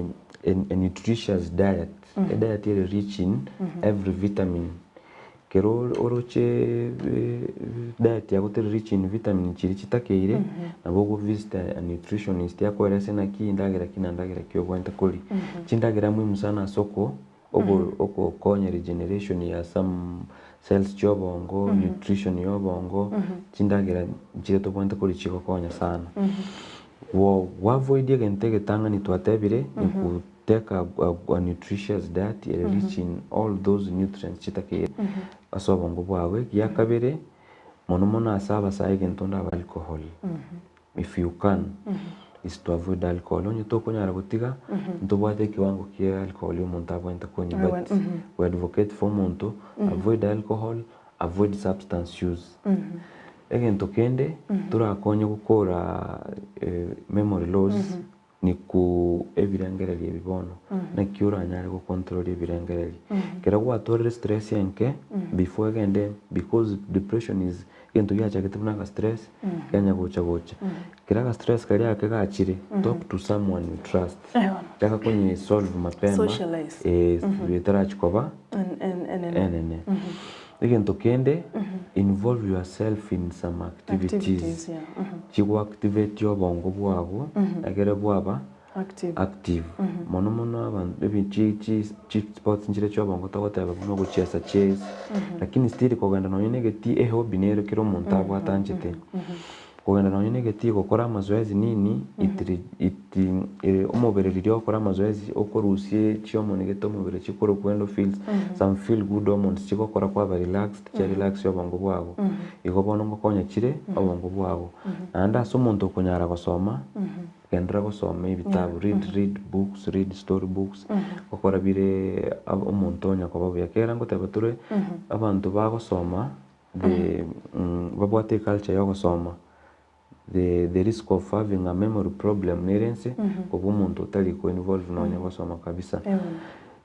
nutritious diet, a diet rich in every vitamin. Kero oroche diet ya gote rich in vitamin chiri chitakeire na bogo visit a nutritionist yako resena ki ndagira kyo gwanta kuri chindagira muhimu sana soko oko konya regeneration ya some cells chobongo nutrition yobongo chindagira chire to gwanta kuri chiko konya sana wo avoid yegentege tanga ni twatebire ni ku take a nutritious diet rich in all those nutrients chitake asobongo bwawe yakabere mono asaba saige ntonda alcohol if you can is to avoid alcohol. Onye to konyara gutiga ntobwate kiwango kia alcohol umuntu abwenta konyi, but we advocate for umuntu avoid alcohol, avoid substance use. Egento kende turakonye gukora memory loss ni ku ebirengereri ebibono na kiura nyare ko control ebirengereri kera kwa tore stress yanke before gende, because depression is gento yacha ketuna stress kanya gocha kera stress kali yake gachire talk to someone you trust taka kwenye solve mapema bitara chikoba nene gento kende involve yourself in some activities chigo activate your bongo bwago agere bwaba active mono abantu ebichi sports njire cyo bongo tagotaba no guchesa chess lakini still kogenda no nyine geti hobby nero kiro monta bwatanchete kogenda no nyine geti gukora amazoezi nini umubere ryo gukora amazoezi okorusie cyo mone geto umubere chikoro kwendo feels some feel good hormones chiko kora kwa relaxed relax yo bongo bwago igobono ngokonya chire obongo bwago anda so muntu kunyara gusoma kendra gusoma ibitabo read books, read story books okora bire umuntu nya kwa yakera ngo tabature abantu bagosoma babwate culture yo gusoma the risk of having a memory problem nerense kuba umuntu utari ko involve na nyabasoma kabisa.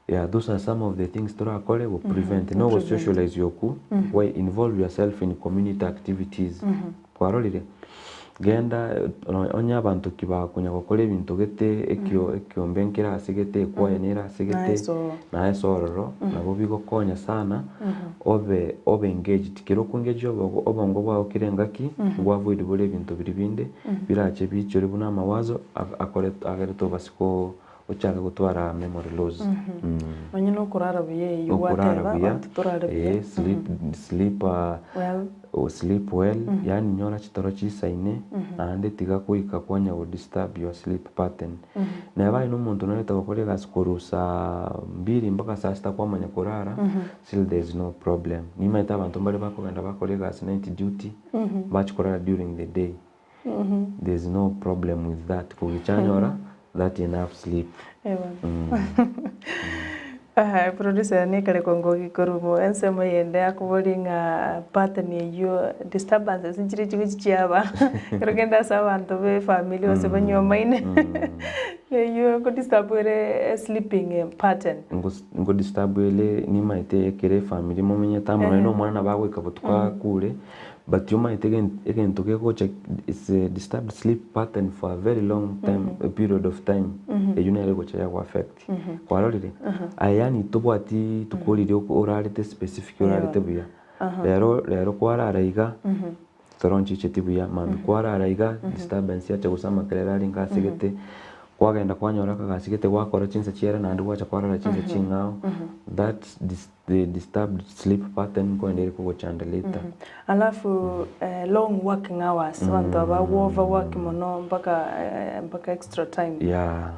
Yeah, those are some of the things turakore will prevent. No go socialize yoku, why involve yourself in community activities. Kwarorire genda onya abantu kibakunya gukora ibintu gete ekyo mbenkera asigete kwayenera asigete na esororo nabo bigokonya sana obe engaged kiro kungeje obongo bwa okirengaki bwa avoid bole ibintu biribinde birache bicho ribuna mawazo akore to basiko uchaka gutwara memory loss. Manye no kurara biye you whatever sleep well yani nyora chitoro chisaine ande tiga kuika kwanya wo disturb your sleep pattern. Na bai no muntu no leta gukore gasikurusa 2 mpaka saa 6 kwa manya kurara still there is no problem. Ni maita abantu bali bakogenda bakore gas night duty bachikorara during the day. There is no problem with that kugichanyora that enough sleep. Producer ne kare kongo gikorumo ensemo yende akubolinga pattern yo disturbances injiri chiaba kirogenda sabantu be family ose banyomaine yo ko disturb ere sleeping pattern ngo disturb ele ni maite kere family momenye tamwe no mwana bagweka butuka kure. But you might again to go check it's a disturbed sleep pattern for a very long time, a period of time. You know go check affect. Kwa lori ayani tobwati tukolire orarite specific orarite buya. Lero kwara araiga toronchi chetibuya mami kwara araiga disturbance yacha gusama kerera linga sigete kwagenda kwanyora kagasigete gwakora chinsa chiera na ndwa cha kwara chinsa chingao that the disturbed sleep pattern ko ndiri ko chanda later. Alafu long working hours wantu aba overwork mono mpaka extra time. Yeah.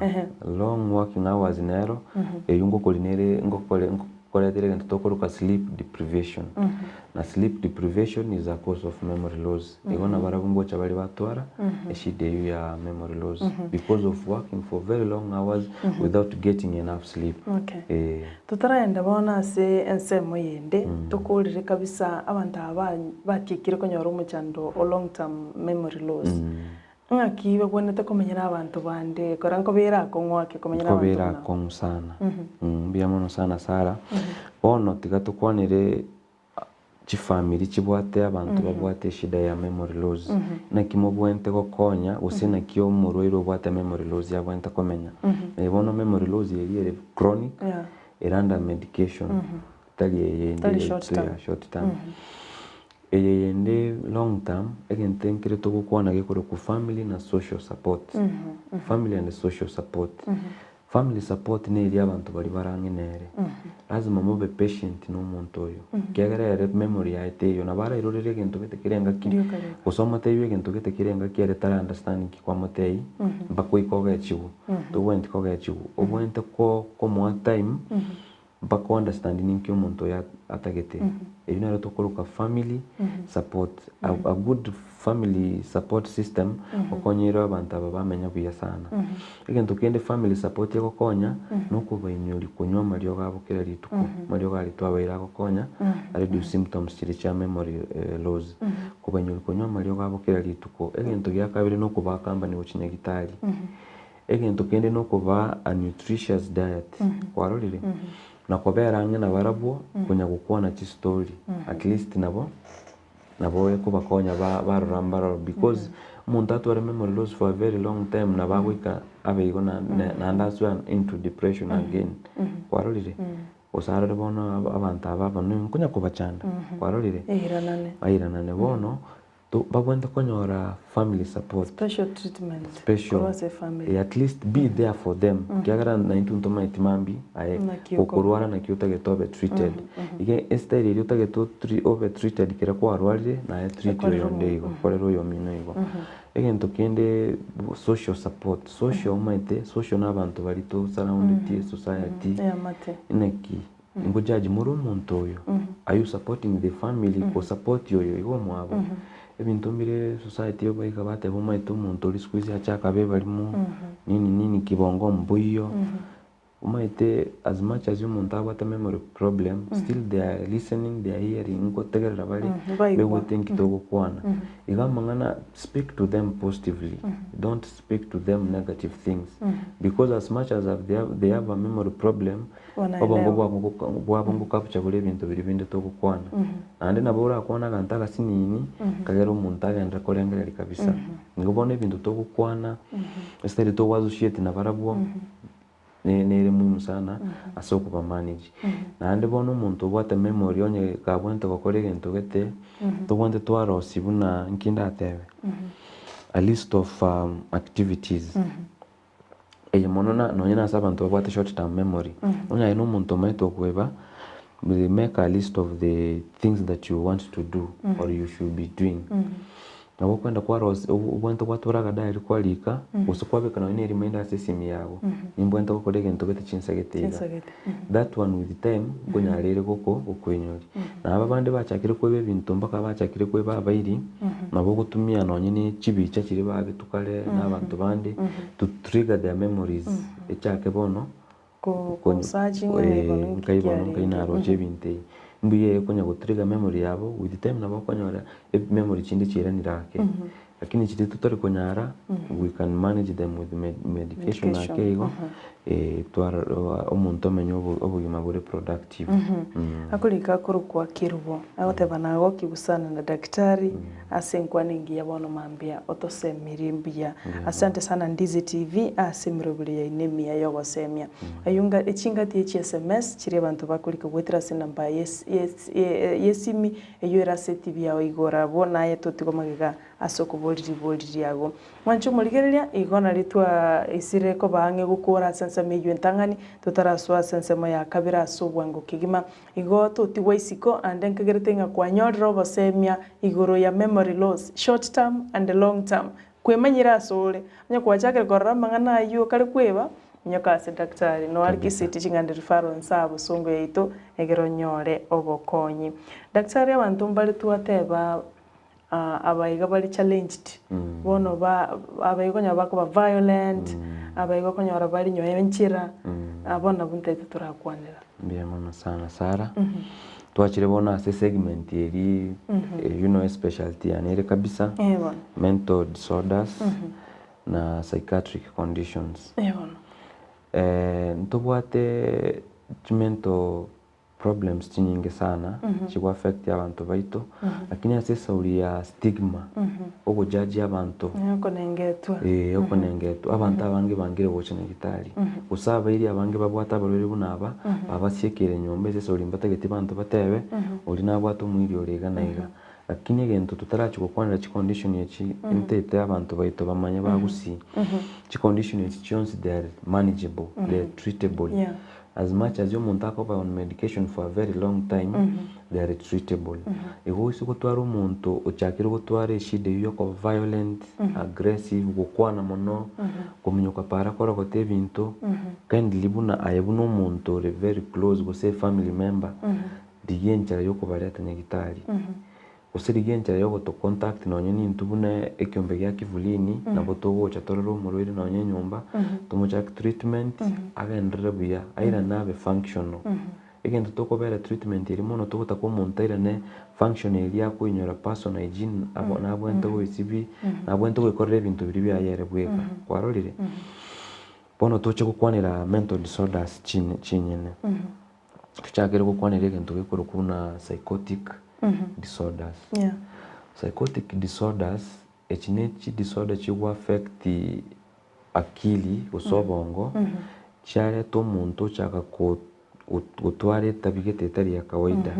Long working hours nero eyungo kolinere koletere gento tokoruka sleep deprivation. Na sleep deprivation is a cause of memory loss. Igona barabumbo cha bali batwara eshide ya memory loss because of working for very long hours without getting enough sleep. Tutaraenda bona se ensemo yende tokolire kabisa abantu batikire konyora umuchando o long term memory loss. Ngaki babonete kumenyera abantu bande koranko bera kongwake kumenyera abantu. Kobera kong sana. Biamono sana sara. Ono tigatukwanire chifamily chibwate abantu babwate shida ya memory loss. Na kimobwente gokonya usina kyo muroiro bwate memory loss ya bwente komenya. Ebono memory loss yeri chronic eranda medication tali short term. Eyende long term again tenkire to gukwana gekore ku family na social support. Family and social support. Family support ne iri abantu bari barangenere. Lazima mube patient no muntu oyo. Kiagere memory yaite yo nabara irorere gento getekirenga ki. Kusoma teyo gento getekirenga ki are tara understanding ki kwa motei. Mbako ikoga chigu. To went koga chigu. Obwente ko one time mbako understanding ki umuntu ya atagete. Eyuna to koluka family support. A good family support system okonyero abantu abamenya kuya sana. Egento kende family support yako konya nuko bainyori kunywa mario gabo kera lituko mario gali twabaira gokonya reduce symptoms cha memory loss kubanyori kunywa mario gabo kera lituko egento gya kabiri nuko bakamba ni uchinya gitari egento kende nuko ba a nutritious diet kwarorire na kobera ngena barabwo kunya gukwana chi story at least nabo ko bakonya barambara because umuntu atwara memory loss for a very long time na bagwika abeigo na that's one into depression again kwarorire osarore bono abantu aba no kunya kubachanda kwarorire airanane bono to babwenda konyora family support special treatment for family at least be there for them kiagara na intunto maitimambi aye kokurwara na kiuta getobe treated ige instead ile uta geto over treated kira kwa arwalire na treat yo ndego korero yo mino igo egento kende social support social maite social n'abantu bari to surround the society neki ngojaji muri umuntu oyo are you supporting the family ko support yo igo mwabo ebintu mbire society yo bayika bate bomaito umuntu uri squeeze achaka be barimo nini kibongo mbuyo umaite as much as umuntu abata memory problem still they are listening, they are hearing ko tegerera bari bewe think togo kwana igamangana speak to them positively, don't speak to them negative things, because as much as they have a memory problem bwabongo capture bule bintu biri binde togo kwana ande nabora kwana gantaka sinini kagero umuntu agenda korengera kabisa ngobone bintu togo kwana esteri to wazushite na barabwo nere muhimu sana asoko ba manage nande bono umuntu bwata memory onye kabwente bakore gento gete to bonde twaro sibuna nkinda atebe a list of activities monona nonyena sabantu bwata short term memory onya ino umuntu maito kweba we make a list of the things that you want to do or you should be doing nabo kwenda kwa ubwento kwaturaga diary kwalika usikwabeka na ine reminder system yago nimbwento kokorege ntogete Chinsa getega that one with time gonyarere koko ukwenyori na abandi bachakire kwebe bintu mpaka bachakire kweba abairi nabo gutumia nonyine chibicha kiri babe tukale n'abantu bandi to trigger their memories echake bono ko searching kaibona roje binte mbiye konya gutriga memory yabo with time nabo konyora memory chindi chiranirake lakini chiti tutari konyara we can manage them with medication akeigo twara umuntu amenyo obugima buri productive akulika kurukwa kirwo agotebana go kibusana na daktari asenkwaningi yabono mambia otosemirimbiya asante sana Ndizi TV asemirobuli ya inemia yogosemia ayunga echinga tie SMS chire bantu bakulika gwetira se namba yesimi eyora se TV yawe igora bona yetotigo magiga asoko boliri yago mwancho murigereria igona ritwa isire ko bange gukora sense meyo ntangani tutaraswa sense moya kabira sobwango kigima igo totiwa isiko and nkageretenga kwa nyodro bosemia igoro ya memory loss short term and long term kwemanyira sole nya kwachake gorra mangana ayo kale kweba nyoka se daktari no arikisiti chingande referral nsabo songo yaito egero nyore obokonyi daktari abantu mbali tuateba abayiga bali challenged bono abayiga nya bako violent abayiga konya bali nyoye nchira abona bunte turakwanira bien mama sana Sara twachire bona se segment eri you know specialty anere kabisa mental disorders na psychiatric conditions ntobwate mental problems tinyingi sana chiko affect abantu baito lakini asesa uri ya stigma ogo judge abantu okonengetwa abantu abange bangire bochene gitari usaba iri abange babwata barore bunaba abasiekere nyombe sesa uri mbatageti bantu batebe uri nabwato mwiri orega naiga lakini gento tutarachiko kwanira chi condition yachi intete abantu baito bamanya bagusi chi condition yachi chons they are manageable they are treatable as much as you muntako on medication for a very long time they are treatable ego isuko twaro umuntu uchakira gutwara shide yoko violent aggressive gukwana mono kuminyoka para kora kote bintu kandi libuna ayebuno umuntu very close go say family member digencha yoko bareta nyagitari usirigencha yoko to contact no nyeni ntubune ekyombe ya kivulini na botogo chatorero murwire no nyomba tumuchak treatment agendrebuya aira nabe functional egento toko bera treatment iri mono to ko montaira ne functional ya ko inyora personal hygiene abona abwento go isibi abwento go korre bintu biri bya yere bweka kwarorire bono toche ko kwanira mental disorders chinyene tuchakere ko kwanira egento ko kuna psychotic disorders psychotic disorders echinechi disorder chiwa affect akili usobongo chare to muntu chaka ko utware tabigete tari ya kawaida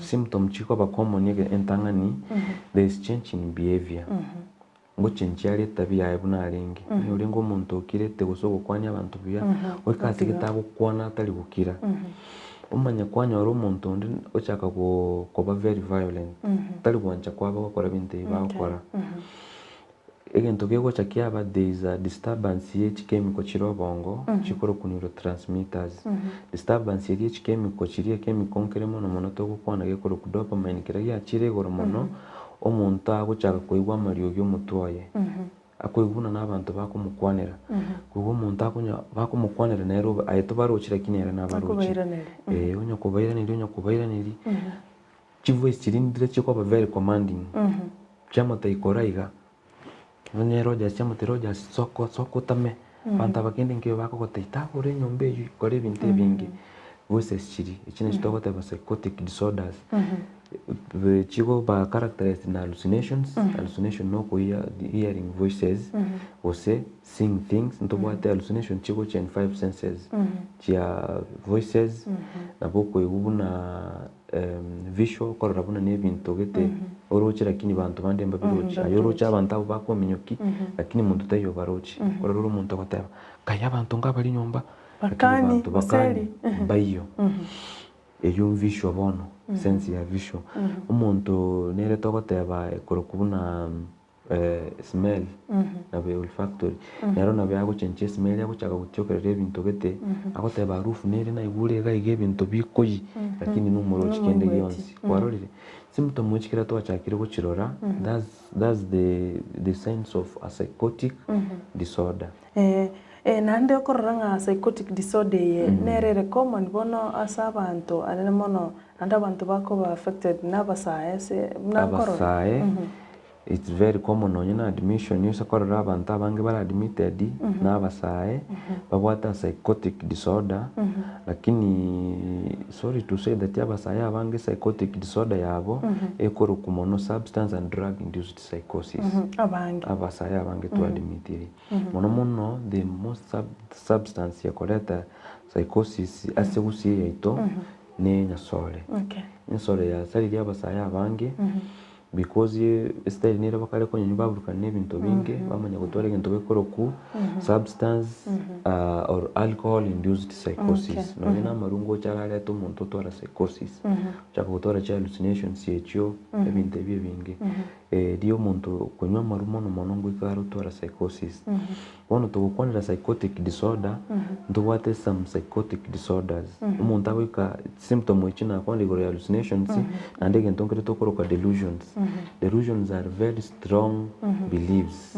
symptom chiko ba common yege entangani there is change in behavior ngo chenchare tabia yabuna arengi ni urengo muntu kirete gusogo kwanya abantu bya wekati kitabo kwana tali gukira umanya kwanya wari umuntu ndi uchaka kuba very violent tali kwancha kwaba gukora bintu bakora egento kego chakiaba there is a disturbance ye chemical chirobongo chikoro ku neurotransmitters disturbance ye chemical chiriye chemical nkeremo no monoto gukwana gekoro ku dopamine kira ya chire goro mono omuntu aguchaka koigwa mariyo y'umutwaye akoiguna n'abantu bakumukwanira kuko umuntu akunya bakumukwanira nero ayito barochira kinera n'abarochi onyo kubairaniri chivoice chirindire chiko ba very commanding chama taikoraiga nero ja chama teroja soko tame banta bakende nke bako kotaita ore nyombe yu kore binte bingi voices chiri ichine chitoko ta psychotic disorders chigo ba characterized na hallucinations hallucination no ko hearing voices or say seeing things nto bwate hallucination chigo chen 5 senses chia voices na boko ibuna visual korora buna ne bintu gete orochira kini bantu bande mbabirochi ayorocha abantu abo bakominyoki lakini muntu tayo barochi korora umuntu akoteba kaya abantu ngabali nyomba bakani bayo eyo visual bono sense ya visual umuntu nere tokoteba korokubuna smell na be olfactory nero na be ago chenche smell yako chaka kuchokerera ebintu gete akoteba harufu nere na igure ga ige bintu bikoyi lakini numuro chikende yonsi kwarorire symptom mwechikira to achakire kuchirora that's the signs of a psychotic disorder nande okorora nga psychotic disorder ye nerere common bono asa abantu anene mono nande abantu bako ba affected n'abasaye se n'abasaye it's very common onyina admission yusa korora abantu abange bara admitted n'abasaye babwata psychotic disorder lakini sorry to say that abasaye abange psychotic disorder yabo ekoro kumono substance and drug induced psychosis abasaye abange to admitted mono the most substance ya koleta psychosis asegusi yaito ne nyasole nyasole ya sali ya abasaye abange because style nira bakale ko nyumba buruka n'ebintu binge bamanya gutwara ibintu bekoroku substance or alcohol induced psychosis no ni namarungo cyarare to umuntu utwara psychosis cyaka gutwara cha hallucinations yecho ebintu binge dio umuntu kunywa marumo no monongo ikaro utwara psychosis bono to gukonera psychotic disorder nduwate some psychotic disorders umuntu abika symptom wechina kwa ligoro hallucinations and again tonkere to koroka delusions. Delusions are very strong beliefs,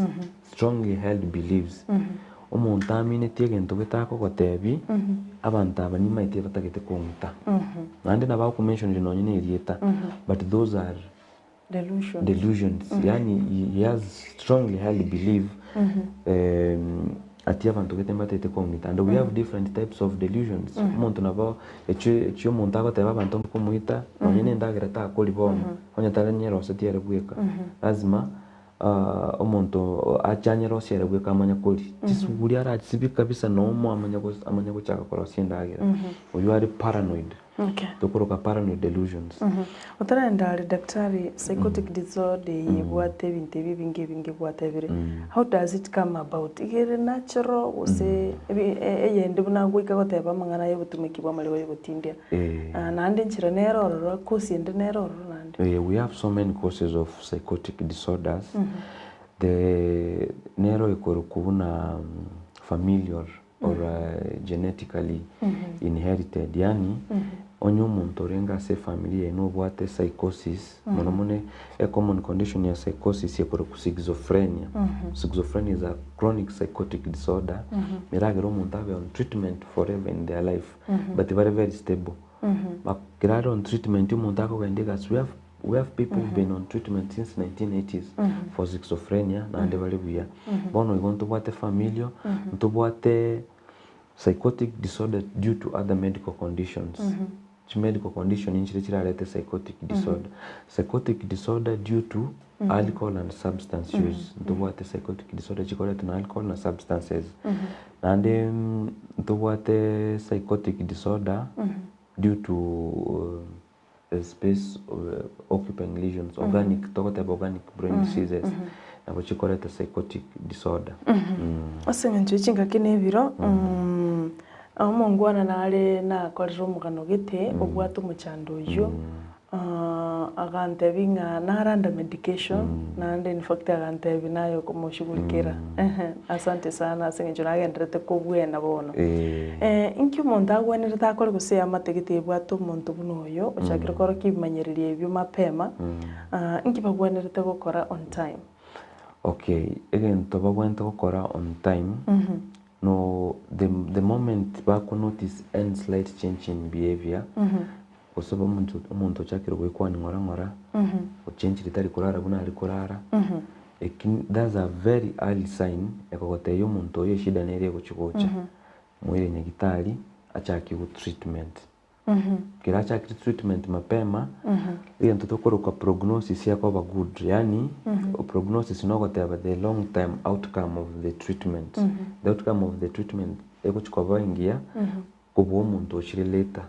strongly held beliefs. Umuntu amine tiegento getako kotebi abantu abanima ite batagete konta. Nande naba ku mention linonye erieta but those are delusions. Yani he has strongly held belief ati abantu getemba tete konta and we have different types of delusions. Umuntu naba echo umuntu agoteba abantu kumuita nonye ndagereta akoli bomo onya taranyero setiere bweka lazima umuntu achanyero siere bweka amanya koli tisuguri ara sibika kabisa no amanya guchaka kora sindagira uyu ari paranoid tokoroka paranoid delusions utarenda daktari psychotic disorder yibwate bintu binge bwate bire how does it come about igere natural use eyende buna gwika goteba mangana yo butumikibwa mali yo butindia nande nchira nero ro kosi ende nero nande we have so many causes of psychotic disorders the nero ikorukubuna familiar or genetically inherited yani onyo muntu renga se familia ino bwate psychosis monomone a common condition ya psychosis ya koro schizophrenia schizophrenia is a chronic psychotic disorder miragero muntu abe on treatment forever in their life but very very stable but on treatment muntu akogandika we have people who've been on treatment since 1980s for schizophrenia na ndebale buya bono igonto bwate familia nto bwate psychotic disorder due to other medical conditions medical condition inchiralete psychotic disorder psychotic disorder due to alcohol and substance use nto bwate psychotic disorder chikolete na alcohol na substances and nto bwate psychotic disorder due to space occupying lesions organic organic brain diseases nabo chikolete psychotic disorder osemenje chinga kinebiro amongwana nale na korero mugano gete obwatu muchando yo agante binga naranda medication nande in fact agante binayo kumushugulikira asante sana asengejo nagendrete kubwena bono inki umuntu agwenere takore gusea amategete ebwatu umuntu bunoyo ochakira koro kibimanyeririe ebyo mapema inki bagwenerete gukora on time Okay, again toba went gukora on time. No, the moment bako notice any slight change in behavior. Usaba umuntu chakiro gwikwa ni ngora change ritari kurara buna ari kurara. That's a very early sign ekogote yo muntu yo shida nere guchikocha. Mwire nyagitari achaki ku treatment. Kira achaki treatment mapema iyo tutokoro kwa prognosis yako ba good, yani prognosis no goteba the long term outcome of the treatment. The outcome of the treatment ekuchikoba ingia kubo muntu ochire later.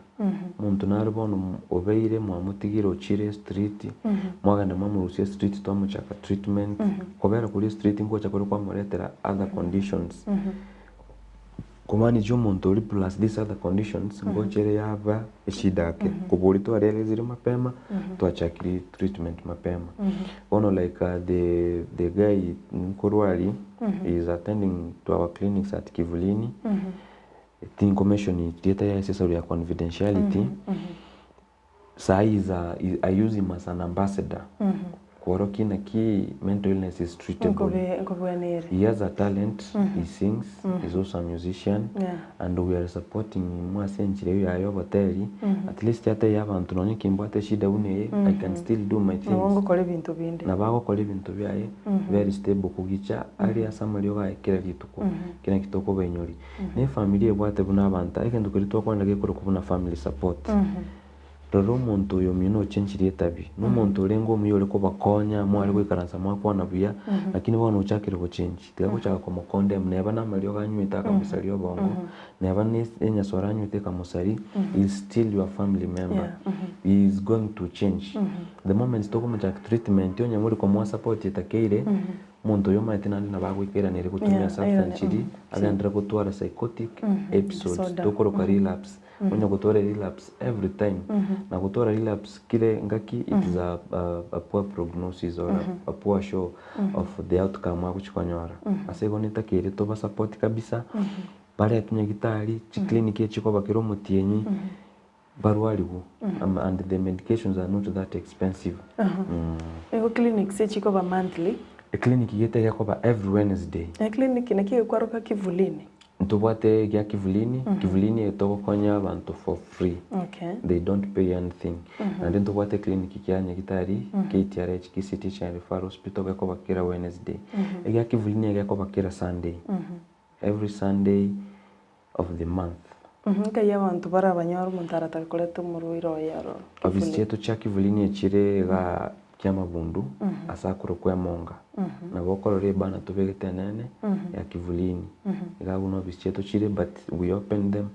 Muntu narubono obeire mwamutigiro ochire street mwaganda mwamurusia street to muchaka treatment kobera kuri street ngo chakoro kwa moretera other conditions. Kumani muntu uri plus these other conditions ngo chere yava eshida yake kuburi to realize mapema to achakiri treatment mapema. Ono like the guy Nkurwari is attending to our clinics at Kivulini. The information is data accessory ya confidentiality. I use him as an ambassador. Kuoroki na ki mental illness is treatable. He has a talent, he sings, he's also a musician, and we are supporting him more century ya yo bateri. At least yata yaba antunoni kimbate shida une I can still do my things. Na bago kole bintu byaye very stable kugicha ari asamalio ga kira gituko. Kina kitoko benyori. Ne family ebwate buna banta ekendo kirito kwanda gekoro kubuna family support. Rero muntu yo mino chenchiri etabi no muntu rengo muyole ko bakonya mwali kwikaransa mwako na buya lakini bwana uchakire ko change tiga kuchaka ko mokonde mneba na malio ganywita ka musalio bongo neba ni enya soranyu te ka musari is still your family member. He is going to change the moment to kuma chak treatment yo nyamuri ko mwa support etakeire muntu yo maitena na bagwikira nere kutumia substance chiri agandra kutwara psychotic episodes to koroka relapse. When you go to relapse every time, na go to relapse kile ngaki it is a poor prognosis or a poor show of the outcome wa kuchikonyora. Asego nitakire to ba support kabisa. Bare atunye gitari chi clinic ye chiko bakiro mutienyi barwaligu and the medications are not that expensive. Ego clinic se chiko ba monthly. A clinic yete yako ba every Wednesday. A clinic nakiye kwaroka Kivulini. Ntubate gya Kivulini, Kivulini etoko konya abantu for free. Okay. They don't pay anything. And then ntubate clinic kya nyagitari, KTRH, KCT and Referral Hospital gako bakira Wednesday. Gya Kivulini gako bakira Sunday. Every Sunday of the month. Kaya abantu bara abanyoro muntara takoleto muruiro yaro. Abisieto cha Kivulini echire ga Kiamabundu asakuro kwa monga na bokorore bana tubegetenene ya Kivulini igabuno bicheto chire but we open them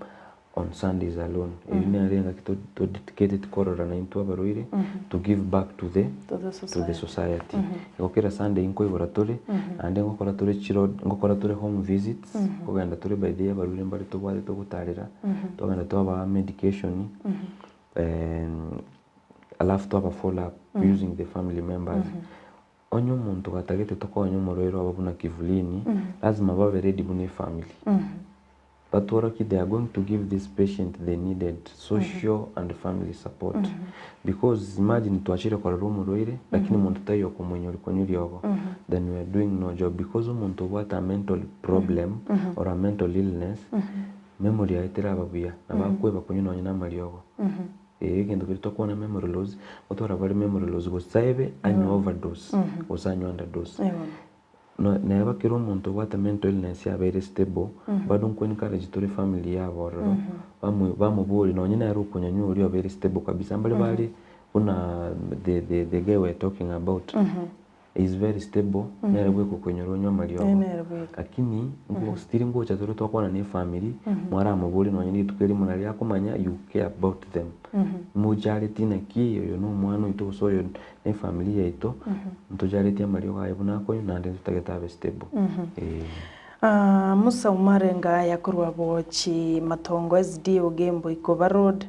on Sundays alone. Ine arenga to dedicated korora na into abaroire to give back to the society. Okera Sunday inko iboratore and ngokoratore chiro ngokoratore home visits kuganda tore by the abaroire mbali to bwale to gutarira to ganda to aba medication and alafu to aba follow up using the family members. Onyo muntu katagete toko onyo moroero ababuna Kivulini lazima babe ready bune family. But they are going to give this patient the needed social and family support. Because imagine tuachire kwa room roire lakini muntu tayo ko mwenyori konyuri yoko then we are doing no job because muntu what a mental problem or a mental illness memory aitera babuya na bakwe bakonyuna nyina mali yoko. Gendo kirito kuona memory loss otora bali memory loss go save anyo overdose osanyo underdose no neba kiro muntu what a mental illness ya very stable bado nko encourage to family yabo rero bamubuli no nyina yaro kunyanyu uri very stable kabisa mbali bali una the guy we are talking about is very stable nerabwe kukonyorwa nyoma liyo lakini ngo still ngo chatoro twakwana ne family mwara mubuli no nyindi tukeli munali akomanya you care about them mujariti na kiyo yo no mwana ito soyo ne family yaito ntujariti amaliyo gaibuna ko nande tutageta be stable Musa umarenga yakurwa bochi matongo SD ogembo ikoba road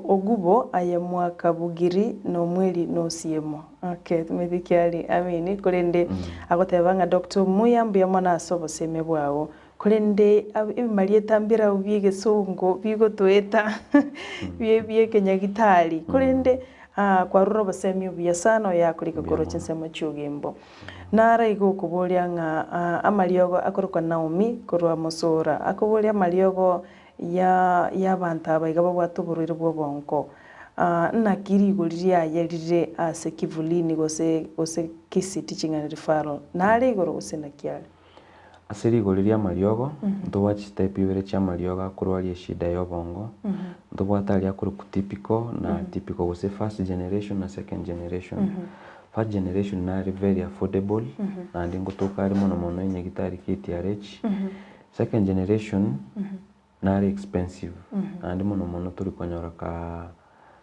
ogubo aya mwaka bugiri no mweli no siemo. Okay, tumedikiali amini kurende agotebanga Dr. Muyambu ya mwana asoboseme bwawo kurende ibimaliye tambira ubige songo bigo toeta biye Kenya gitari kurende kwa ruro basemi ubiyasano ya kulika koro chinsemo chugembo nara igo kubolia nga amaliogo akoroka Naomi korwa Musora akobolia amaliogo ya banta baigaba bwatuburire bwobonko nakiri igoriria yerire ase kivulini gose kisiti chingana referral nare igoro gose nakiale asiri igoriria amaliogo ntobwachi step ibere cha amaliogo akorwaria shida yobongo ntobwatari akoro typical na typical gose first generation na second generation first generation nari very affordable and ngotoka ari mono inyagitari KTRH second generation nari expensive and mono turi konyora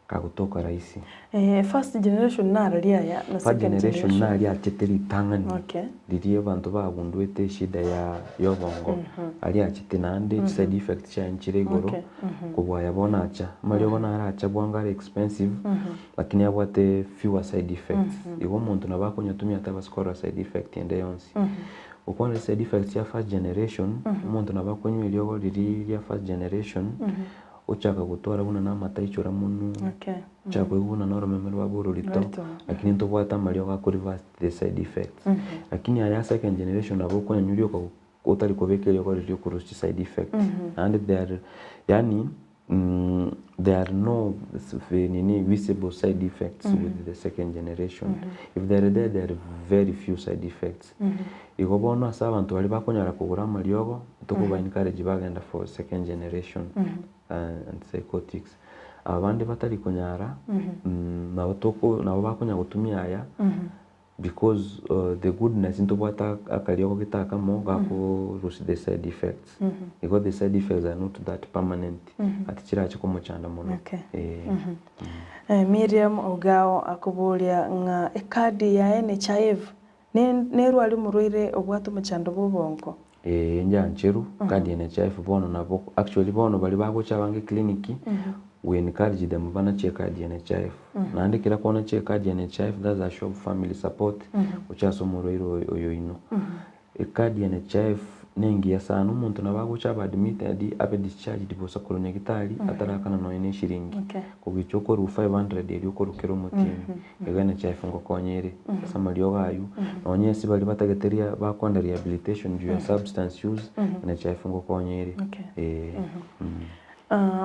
kagutoka rahisi first generation nararia ya na first second generation naria cheteri tangani okay dirie bantu bagundwete shida ya yobongo ari achite nande side effect cha nchire igoro kubwa yabona acha maliogo naracha bwangari expensive lakini abwate fewer side effects iwo muntu nabakonya tumia tabaskora side effect ende yonsi ukone side effects ya first generation muntu nabakonya iliogo riri ya first generation uchaka gutwara buna na mataichora munu chakwe buna na romemero baburo lito lakini ntobwata maliogo ko reverse the side effects lakini aya second generation aboko nyurio ko utari kobekele ko riri ko side effects and there are no visible side effects with the second generation if there are very few side effects igobona asa abantu bali bakonyara kugura maliogo tukuba encourage bagenda for second generation antipsychotics abandi batari konyara nabo bakonya gutumia aya because the goodness into bwata akaliogo gitakamo gako lose the side effects because the side effects are not that permanent atichira chikomo chanda mono Miriam Ogao akubulia nga ekadi ya NHIF neru ali muruire obwatu machando bobonko njancheru kadi NHIF bono nabo actually bono bali bagocha bange kliniki we encourage them bana check kadi NHIF naandikira kona check kadi NHIF that's a show family support uchaso muruiro oyo ino kadi NHIF nengia sana umuntu nabagocha ba admitted abe discharged bosa kolonya gitari atarakana no ine shiringi kugichoko ru 500 eri ukorukero mutimu egana NHIF ngo konyere samalio gayu nonyesi bali batageteria bakwanda rehabilitation due to substance use NHIF ngo konyere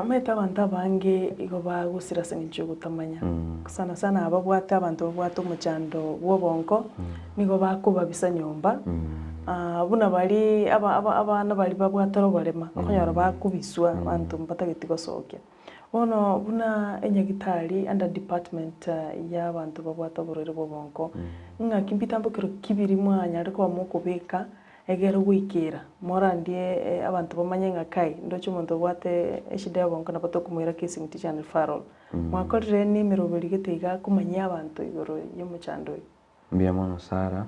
meta abantu bange igo bagusira sengicho gutamanya sana ababwata abantu babwata umuchando wobonko nigo bakuba bisa nyomba buna bali abana bali babwataro barema akonyara bakubiswa abantu mbatagetigo soke bono buna enyagitari under department ya abantu babwata borere bobonko ngakimpita mbokero kibiri mwanya ariko bamukubika egero gwikira morandie abantu bamanye ngakai ndocho muntu bwate eshida yabonko nabato kumwira kissing teacher and referral mwakorire ni mirobiri giteiga kumanya abantu igoro y'umuchando mbia mono Sara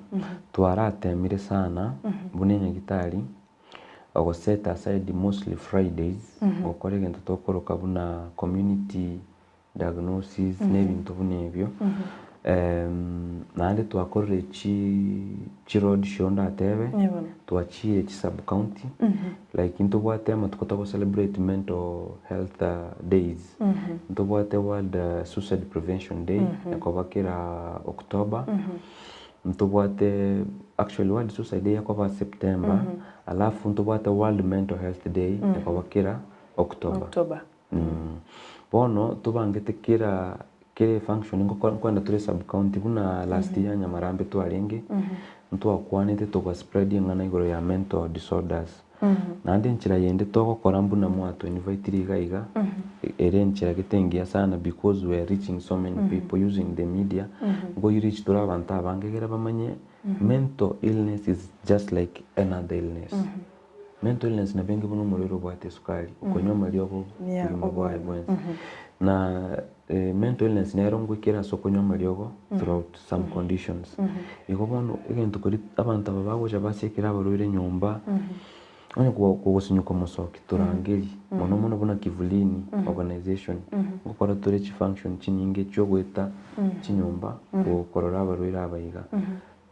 twaratemire sana bunenya gitari ogo set aside mostly Fridays okore gento tokoroka buna community diagnosis n'ebintu bunebyo nande twakorere chi road show ndatebe twachire chi sub county like into bwate matukota celebrate mental health days into bwate world suicide prevention day yakobakira October into bwate actually world suicide day yakoba September alafu into bwate world mental health day yakobakira October bono tubangetekira kile function ngo kwenda turi sub county kuna last year Nyamarambe twarenge mtu akwanete to spreading ngana igoro ya mental disorders nandi nchira yende toko korambu na mwato invite gaiga ere nchira gitengia sana because we are reaching so many people using the media go you reach to abantu abangegera bamanye mental illness is just like another illness mental illness na bengi buno muliro bwate sukali ukonywa maliobo bwa bwenzi na mental illness nerongo kira sokonywa maliogo throughout some conditions ikobono igento kuri abantu babagoja basekira baruire nyumba onye kugusinyuka musoki turangeri mono buna kivulini organization gukora turi chi function chinyinge cyo gweta chinyumba gukorora baruire abayiga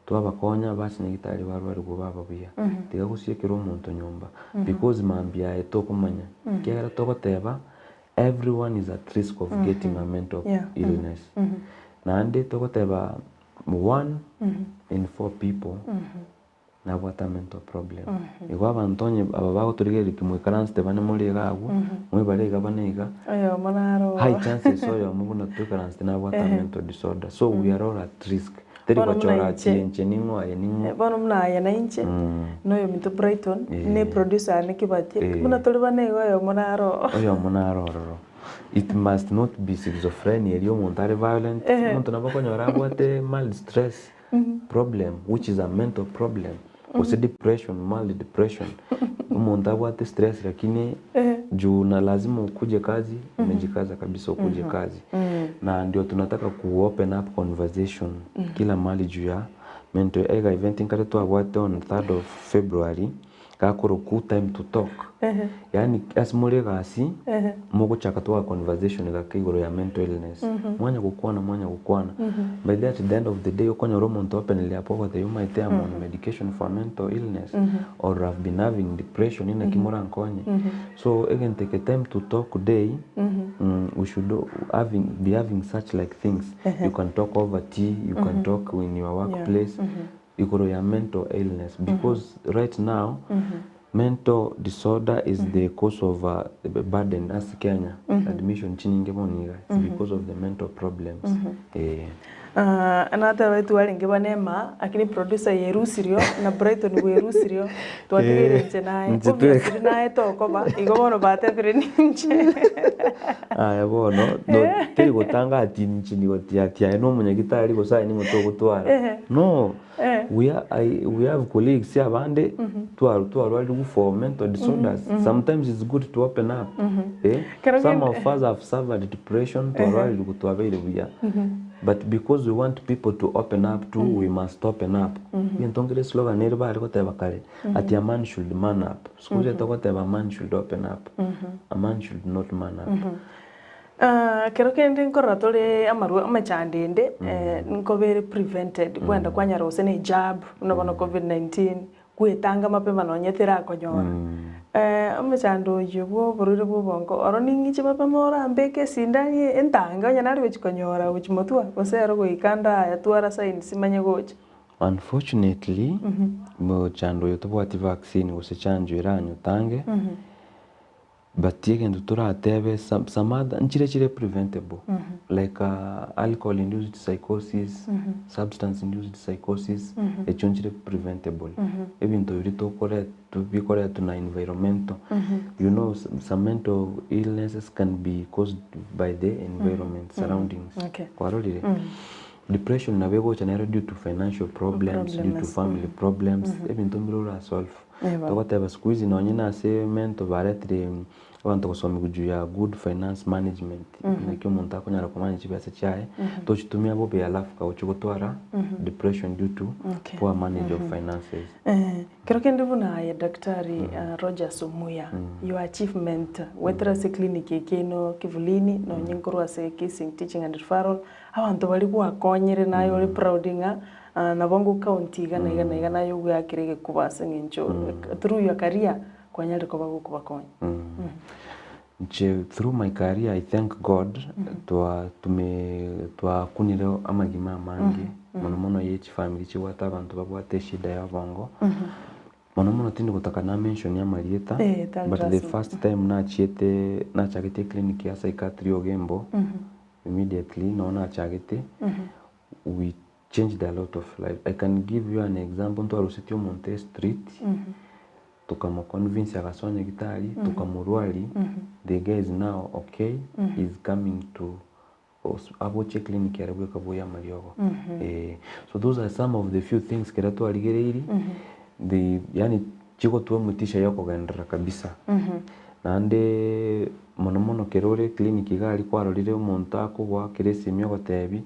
twabakonya basine gitari barwari gubababuya tiga gusiekira umuntu nyumba because mambia etokumanya kera togoteba everyone is at risk of getting a mental illness. Na ande tokoteba 1 in 4 people na wata mental problem. Igwa bantonye ababago turigeri kimwekaranse tebane muri gagu mwe barega banega Oyo monaro. high chances oyo mubuna tukaranse na wata mental disorder. So we are all at risk. Teri kwa chora chenche ningo aye ningo. Bono mna ya na inche. Noyo minto Brighton ne producer ne kibati. Muna tolibane oyo monaro. Oyo monaro. It must not be schizophrenia, you montare violent. Monto na bako nyora wate mild stress problem, which is a mental problem. Kose depression, mild depression. Monta wate stress lakini juu na lazima ukuje kazi, umejikaza kabisa ukuje kazi. Na ndio tunataka open up conversation kila mali juu ya mental ega event nkare wate on 3rd of February. Kakoro ku time to talk. Yani asimule gasi mugo chakatwa conversation ga kigoro ya mental illness. Mwanya kukwana. By that at the end of the day ukonya romo to open ile hapo that you might have on medication for mental illness or have been having depression in kimora nkonye. So again take a time to talk today. We should be having such like things. You can talk over tea, you can talk in your workplace. Igoro ya mental illness because right now mental disorder is the cause of burden as Kenya admission chini ngeboniga because of the mental problems. Another way to alinge banema akini producer yerusirio na Brighton werusirio twatigire nche naye obviously naye tokoba igobono bate vire ninche bono no teri gotanga ati nchini gotia no munyagitari go sai ningo to gutwara no we have colleagues here bande to are for mental disorders. Sometimes it's good to open up. Some of us have suffered depression to are but because we want people to open up too, we must open up. Yentongere slogan nerba ariko tebakare ati a man should man up. Skuje tokoteba a man should open up. A man should not man up. Kero kende nkoratore amaru amachandende nko very prevented kwenda kwanyara usene jab unabona COVID-19 kwetanga mapema nonyethera akonyora amachando yubo burure bubongo oroningi mapema ora mbeke sindani entanga nyanari wechikonyora uchimotua osero goikanda yatwara sign simanye gocha. Unfortunately mo chando yotobwati vaccine osechanjo iranyo tange but again turatebe some other nchire preventable like alcohol induced psychosis, substance induced psychosis echonchire preventable even though it to be correct to environmental you know some mental illnesses can be caused by the environment surroundings. Kwarolire depression na bego chanera due to financial problems, due to family problems even though mirora solve tokoteba squeeze no nyina se mental baretri abantu kusoma kujuya good finance management nakyo umuntu akonyara kumanage byase cyaye to chitumia bo be alafu ka uchugotwara depression due to poor manage of finances. Kero kende buna ya daktari Roger Sumuya your achievement whether se clinic keno kivulini no nyenkorwa se kissing teaching and referral abantu bali kwakonyere nayo ri proudinga na bongo county gana yo gwakirege kubasa ngencho through your career kwanyari ko bago kubakonya. Through my career I thank God twa kuniro amagima mangi mono yechi family chi wata abantu babwate shida ya bongo mono tindi kutaka na mention ya Marieta but the first time na chagete clinic ya psychiatry ogembo immediately na chagete we changed a lot of life. I can give you an example to Arusitio Monte Street tukamo convince agasonya gitari tukamurwali the guy is now okay he's coming to aboche clinic ya Rebwe Kabuya Mariogo. So those are some of the few things kerato aligereiri the yani chiko tuwe mutisha yako gendera kabisa nande mono kerore clinic gali kwarorire umuntu akugwa kiresi myogo tebi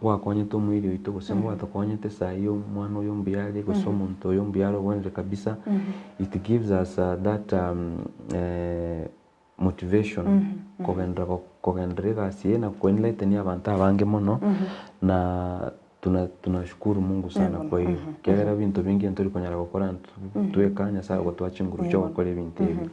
gwa konye to mwiri wito gusengo atakonyete sayo mwana uyo mbyale gusoma umuntu uyo mbyalo wende kabisa it gives us that motivation kogendera siena kuenlete ni abantu abange mono na tunashukuru Mungu sana kwa hiyo kera bintu bingi nturi konyara gukora tuwekanya saa gutwacha inguru cyo gukora ibintu ibi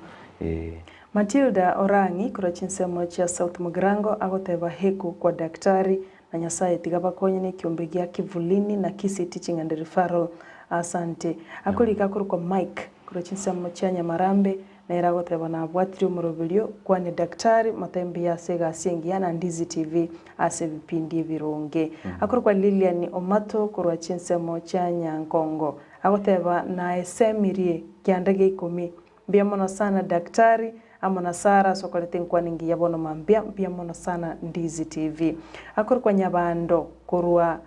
Matilda Orangi kura chinsemo chia South Mugirango agoteba heku kwa daktari na nyasaye tigaba konye ni kiumbe gia kivulini na kisi teaching and referral. Asante. Akulika kuru kwa Mike kura chinsemo chia Nyamarambe na iragoteba na bwatiri umurobilio kwani daktari matembi ya sega asengia na Ndizi TV ase vipindi virunge. Akuru kwa Lilian Omato kura chinsemo chia Nyankongo agoteba na esemirie kiandage 10 bia mono sana daktari amona Sara sokolete nkwaningi yabono mambia bia mono sana Ndizi TV. Akuru kwa Nyabando kurwa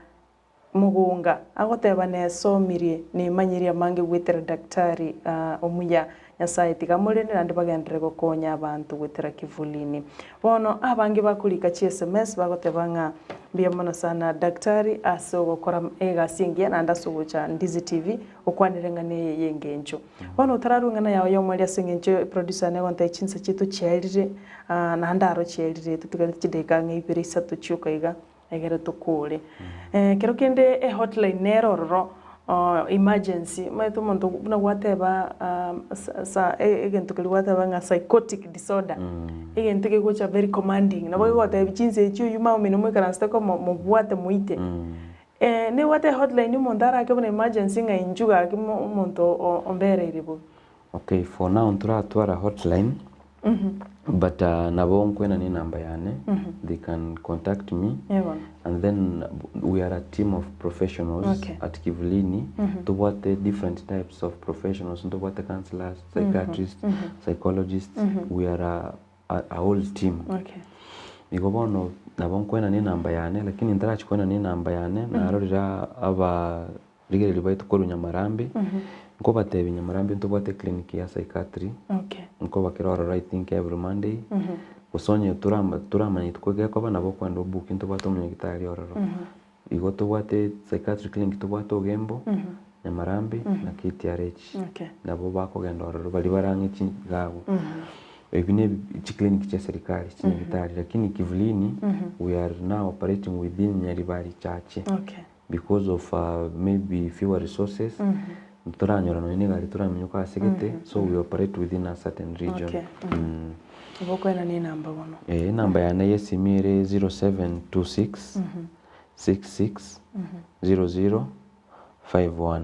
Mugunga agoteba ne somirie ni manyiria mange gwitera daktari omuya nyasaye tigamurene nandi bagendere gokonya abantu gwitera kivulini. Bono abangi bakulika chi SMS bagotebanga bia mono sana daktari aso gukora egasingia nanda sugucha Ndizi TV okwaniranga ne yengenjo. Bono utararungana yawo yomwali asengenjo producer ne gonta Chinsa chitu cherire nanda aro cherire tutugale chideka ng'ibiri satu chuka iga egere tukule. Kero kende hotline neroro emergency maitu muntu na whatever egento kali whatever nga psychotic disorder egento ke gocha very commanding na boy whatever chinse echo yuma omino mwe kana stako mo bwate muite ne wate hotline ni mondara ke bona emergency nga injuga ke muntu ombere iribo. Okay, for now twara hotline. But nabo nkwena ni number yane they can contact me and then we are a team of professionals at Kivulini to what the different types of professionals to what the counselors, psychiatrists, psychologists. We are a whole team. Nikobono nabo nkwena ni number yane lakini ntarachi kwena ni number yane na arorira aba ligeri baito koru Nyamarambe nko batebe Nyamarambe nto bate clinic ya psychiatry. Nko bakirora I think every Monday. Usonye turamanye twege ko bana bo kwando book nto bato munye gitari ororo. Igo to bate psychiatry clinic to bato Gembo Nyamarambe na KTRH. Nabo bako genda ororo bali barangi chingago. Ebine clinic cha serikali chinitari lakini Kivulini we are now operating within Nyaribari Church. Because of maybe fewer resources. Turanyora no inigali turamenyuka asigete so we operate within a certain region. Boko ina ni number bono. Number ya naye simire 0726 66 0051.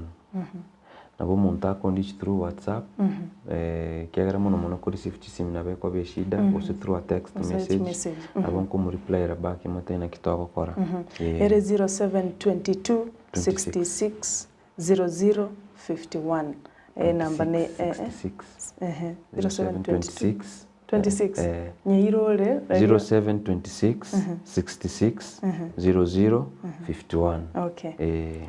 Nabo monta kondichi through WhatsApp. Kiagara mono kuri safety sim na beko beshida ose through a text message. Nabo ko mu reply rabaki matena kitoko kora. Ere 0722 66 0051 number ne 0726 26 nyeirole 0726 66 0051.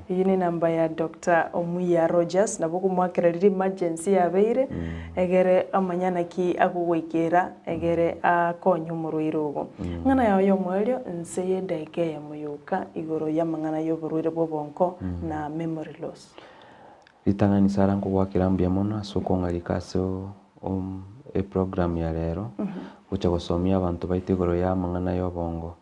Iyi ni namba ya Dr. Omuya Rogers nabo kumwakirira emergency yabeire egere amanyana ki agugwikira egere akonye umurwirugo ngana yawo yomwelio nseye ndeke ya muyuka igoro ya mangana yoburwire bwobonko na memory loss. Itangani saranko gwakirambia mona soko ngarikaso e program ya rero ucha gusomia abantu baitigoro ya mangana yobongo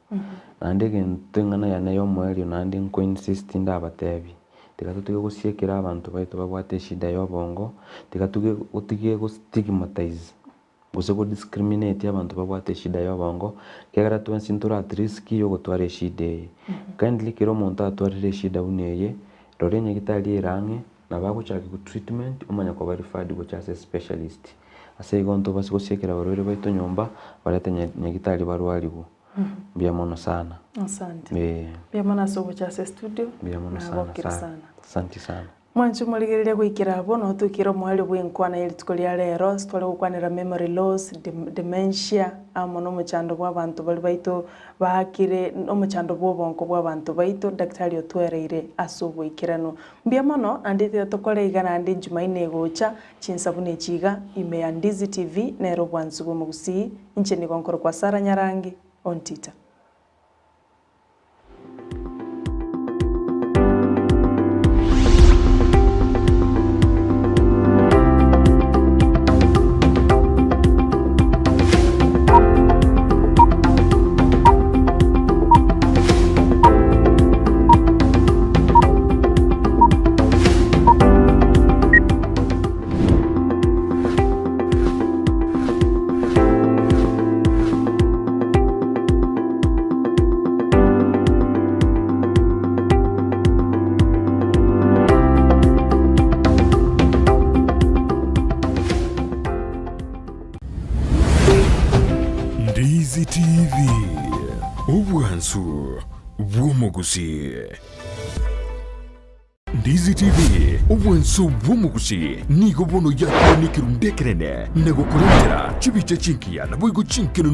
nandi gentengana ya nayo mwelio nandi nko insist ndabatebi tikatutige gusiekera abantu baitu babwate shida yobongo tikatuge utige gustigmatize guse go discriminate abantu babwate shida yobongo kegara twensintura at risk yo gutware shida kindly kiro monta atware shida uneye rorenye gitali range na baguchaka ku treatment umanya ko verified go chase specialist ase gonto basi gusiekera barore baito nyomba barete nyagitali barwarigo bia mono sana. Asante. Bia mono sobo chase studio. Bia mono sana. Asante sana. Mwanchu muligerere gwikira abo no tukira mwali bwenkwana yeli tukolia lero stole gukwanira memory loss dementia amono muchando bw'abantu bali baito bakire omuchando bw'obonko bw'abantu baito daktari otwereire asubo ikirano mbia mono andite tokole igana andi Jumaine gocha chinsabune chiga ime ya Ndizi TV nero bwanzu bw'omugusi incheni konkoro kwa Sara Nyarangi ontita. bw'omuguzi. Ndizi TV obwenso bw'omuguzi nigo bono yakonikiru ndekerene nagokurondera chibicha chinkia na boigo chinkino